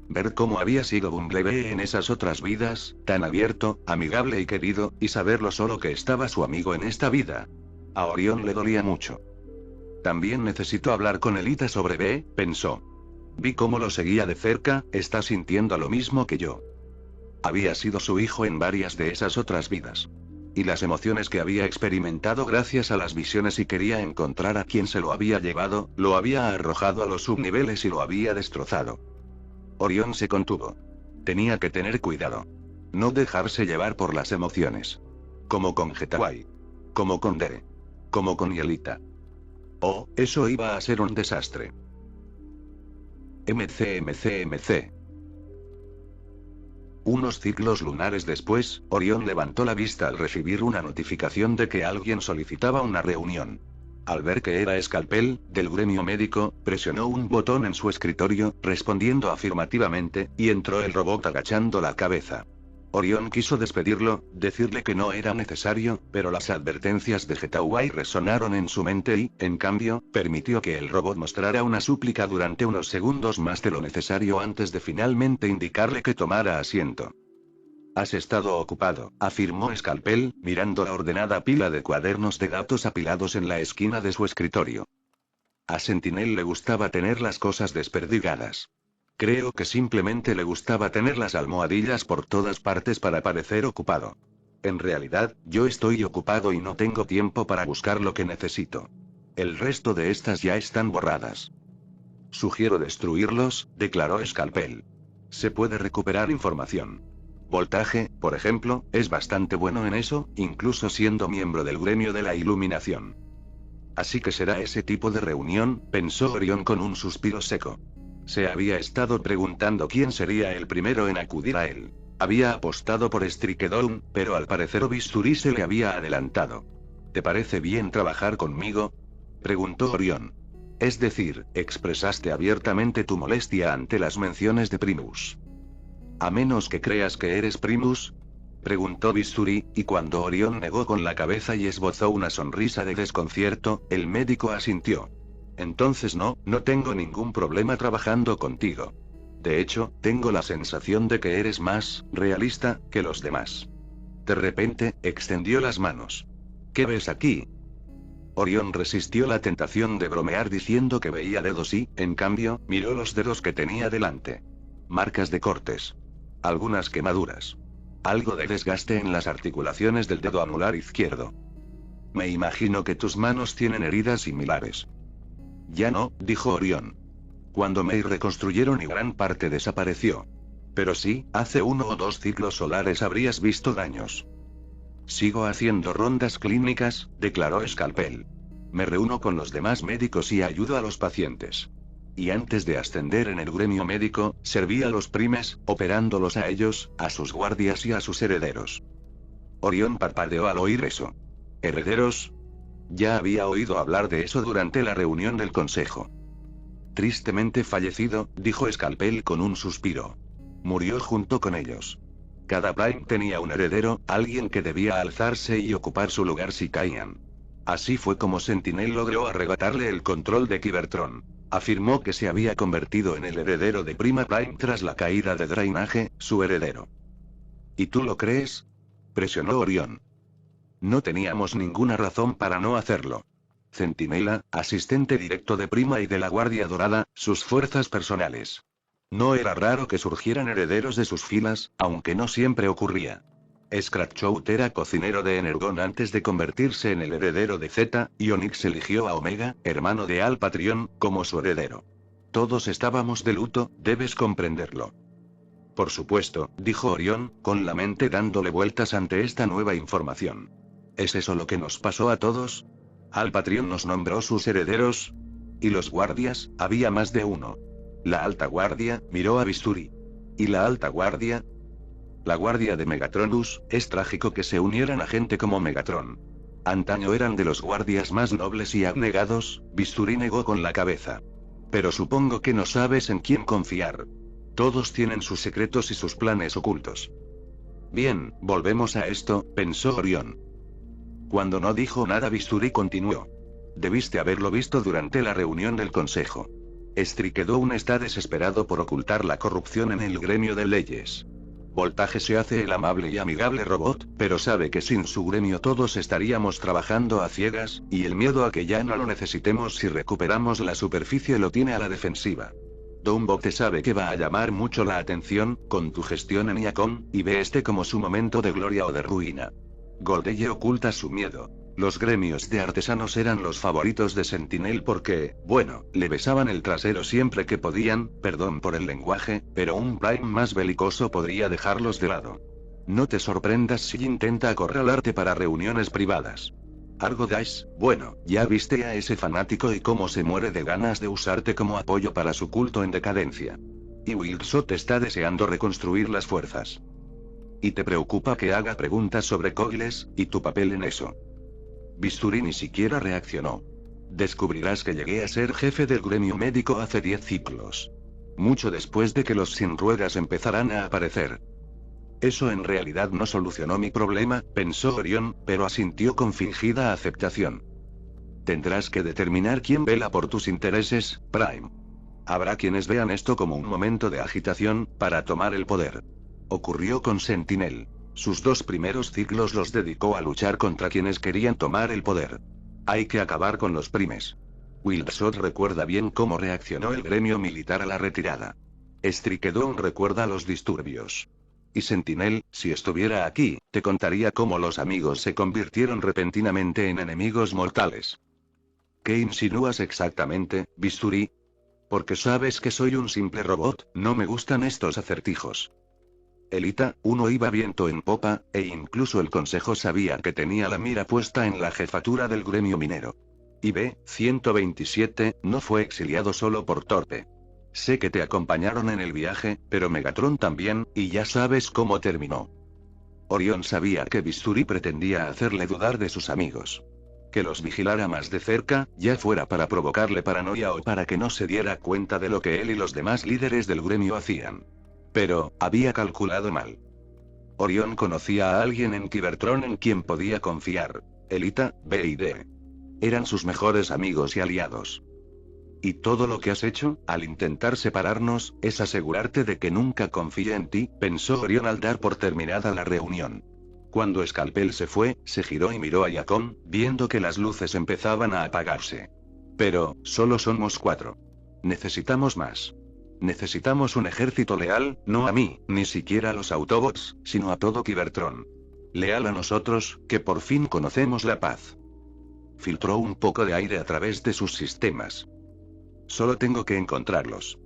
Ver cómo había sido Bumblebee en esas otras vidas, tan abierto, amigable y querido, y saber lo solo que estaba su amigo en esta vida. A Orión le dolía mucho. También necesito hablar con Elita sobre B, pensó. Vi cómo lo seguía de cerca, está sintiendo lo mismo que yo. Había sido su hijo en varias de esas otras vidas. Y las emociones que había experimentado gracias a las visiones y quería encontrar a quien se lo había llevado, lo había arrojado a los subniveles y lo había destrozado. Orión se contuvo. Tenía que tener cuidado. No dejarse llevar por las emociones. Como con Getaway. Como con Dere. Como con Yelita. Oh, eso iba a ser un desastre. MC. Unos ciclos lunares después, Orión levantó la vista al recibir una notificación de que alguien solicitaba una reunión. Al ver que era Scalpel, del gremio médico, presionó un botón en su escritorio, respondiendo afirmativamente, y entró el robot agachando la cabeza. Orión quiso despedirlo, decirle que no era necesario, pero las advertencias de Getaway resonaron en su mente y, en cambio, permitió que el robot mostrara una súplica durante unos segundos más de lo necesario antes de finalmente indicarle que tomara asiento. Has estado ocupado, afirmó Scalpel, mirando la ordenada pila de cuadernos de datos apilados en la esquina de su escritorio. A Sentinel le gustaba tener las cosas desperdigadas. Creo que simplemente le gustaba tener las almohadillas por todas partes para parecer ocupado. En realidad, yo estoy ocupado y no tengo tiempo para buscar lo que necesito. El resto de estas ya están borradas. Sugiero destruirlos, declaró Scalpel. Se puede recuperar información. Voltaje, por ejemplo, es bastante bueno en eso, incluso siendo miembro del gremio de la iluminación. Así que será ese tipo de reunión, pensó Orión con un suspiro seco. Se había estado preguntando quién sería el primero en acudir a él. Había apostado por Strikedown, pero al parecer Bisturí se le había adelantado. ¿Te parece bien trabajar conmigo?, preguntó Orión. Es decir, expresaste abiertamente tu molestia ante las menciones de Primus. ¿A menos que creas que eres Primus?, preguntó Bisturí, y cuando Orión negó con la cabeza y esbozó una sonrisa de desconcierto, el médico asintió. Entonces no tengo ningún problema trabajando contigo. De hecho, tengo la sensación de que eres más realista que los demás. De repente, extendió las manos. ¿Qué ves aquí? Orión resistió la tentación de bromear diciendo que veía dedos y, en cambio, miró los dedos que tenía delante. Marcas de cortes. Algunas quemaduras. Algo de desgaste en las articulaciones del dedo anular izquierdo. Me imagino que tus manos tienen heridas similares. Ya no, dijo Orión. Cuando me reconstruyeron y gran parte desapareció. Pero sí, hace 1 o 2 ciclos solares habrías visto daños. Sigo haciendo rondas clínicas, declaró Scalpel. Me reúno con los demás médicos y ayudo a los pacientes. Y antes de ascender en el gremio médico, serví a los primes, operándolos a ellos, a sus guardias y a sus herederos. Orión parpadeó al oír eso. ¿Herederos? Ya había oído hablar de eso durante la reunión del consejo. Tristemente fallecido, dijo Scalpel con un suspiro. Murió junto con ellos. Cada Prime tenía un heredero, alguien que debía alzarse y ocupar su lugar si caían. Así fue como Sentinel logró arrebatarle el control de Cybertron. Afirmó que se había convertido en el heredero de Prima Prime tras la caída de Drainage, su heredero. ¿Y tú lo crees?, presionó Orión. No teníamos ninguna razón para no hacerlo. Centinela, asistente directo de Prima y de la Guardia Dorada, sus fuerzas personales. No era raro que surgieran herederos de sus filas, aunque no siempre ocurría. Scratchout era cocinero de Energon antes de convertirse en el heredero de Z, y Onyx eligió a Omega, hermano de Alpatrión, como su heredero. Todos estábamos de luto, debes comprenderlo. Por supuesto, dijo Orión, con la mente dándole vueltas ante esta nueva información. ¿Es eso lo que nos pasó a todos? ¿Alpatrión nos nombró sus herederos? ¿Y los guardias? Había más de uno. La alta guardia miró a Bisturí. ¿Y la alta guardia? La guardia de Megatronus, es trágico que se unieran a gente como Megatron. Antaño eran de los guardias más nobles y abnegados, Bisturí negó con la cabeza. Pero supongo que no sabes en quién confiar. Todos tienen sus secretos y sus planes ocultos. Bien, volvemos a esto, pensó Orión. Cuando no dijo nada, Bisturí continuó. Debiste haberlo visto durante la reunión del consejo. Strikedown está desesperado por ocultar la corrupción en el gremio de leyes. Voltaje se hace el amable y amigable robot, pero sabe que sin su gremio todos estaríamos trabajando a ciegas, y el miedo a que ya no lo necesitemos si recuperamos la superficie lo tiene a la defensiva. Downbot te sabe que va a llamar mucho la atención, con tu gestión en Iacon, y ve este como su momento de gloria o de ruina. Goldeye oculta su miedo. Los gremios de artesanos eran los favoritos de Sentinel porque, bueno, le besaban el trasero siempre que podían, perdón por el lenguaje, pero un Prime más belicoso podría dejarlos de lado. No te sorprendas si intenta acorralarte para reuniones privadas. Argo-Dice, bueno, ya viste a ese fanático y cómo se muere de ganas de usarte como apoyo para su culto en decadencia. Y Wildsot está deseando reconstruir las fuerzas. Y te preocupa que haga preguntas sobre Cogles, y tu papel en eso. Bisturí ni siquiera reaccionó. Descubrirás que llegué a ser jefe del gremio médico hace 10 ciclos. Mucho después de que los sin ruedas empezaran a aparecer. Eso en realidad no solucionó mi problema, pensó Orión, pero asintió con fingida aceptación. Tendrás que determinar quién vela por tus intereses, Prime. Habrá quienes vean esto como un momento de agitación, para tomar el poder. Ocurrió con Sentinel. Sus 2 primeros ciclos los dedicó a luchar contra quienes querían tomar el poder. Hay que acabar con los primes. Wildsot recuerda bien cómo reaccionó el gremio militar a la retirada. Strikedown recuerda los disturbios. Y Sentinel, si estuviera aquí, te contaría cómo los amigos se convirtieron repentinamente en enemigos mortales. ¿Qué insinúas exactamente, Bisturí? Porque sabes que soy un simple robot, no me gustan estos acertijos. Elita, uno iba viento en popa, e incluso el consejo sabía que tenía la mira puesta en la jefatura del gremio minero. Y B-127, no fue exiliado solo por torpe. Sé que te acompañaron en el viaje, pero Megatron también, y ya sabes cómo terminó. Orión sabía que Bisturí pretendía hacerle dudar de sus amigos. Que los vigilara más de cerca, ya fuera para provocarle paranoia o para que no se diera cuenta de lo que él y los demás líderes del gremio hacían. Pero, había calculado mal. Orión conocía a alguien en Cybertron en quien podía confiar. Elita, B y D. Eran sus mejores amigos y aliados. Y todo lo que has hecho, al intentar separarnos, es asegurarte de que nunca confíe en ti, pensó Orión al dar por terminada la reunión. Cuando Scalpel se fue, se giró y miró a Iacon, viendo que las luces empezaban a apagarse. Pero, solo somos 4. Necesitamos más. Necesitamos un ejército leal, no a mí, ni siquiera a los Autobots, sino a todo Cybertron. Leal a nosotros, que por fin conocemos la paz. Filtró un poco de aire a través de sus sistemas. Solo tengo que encontrarlos.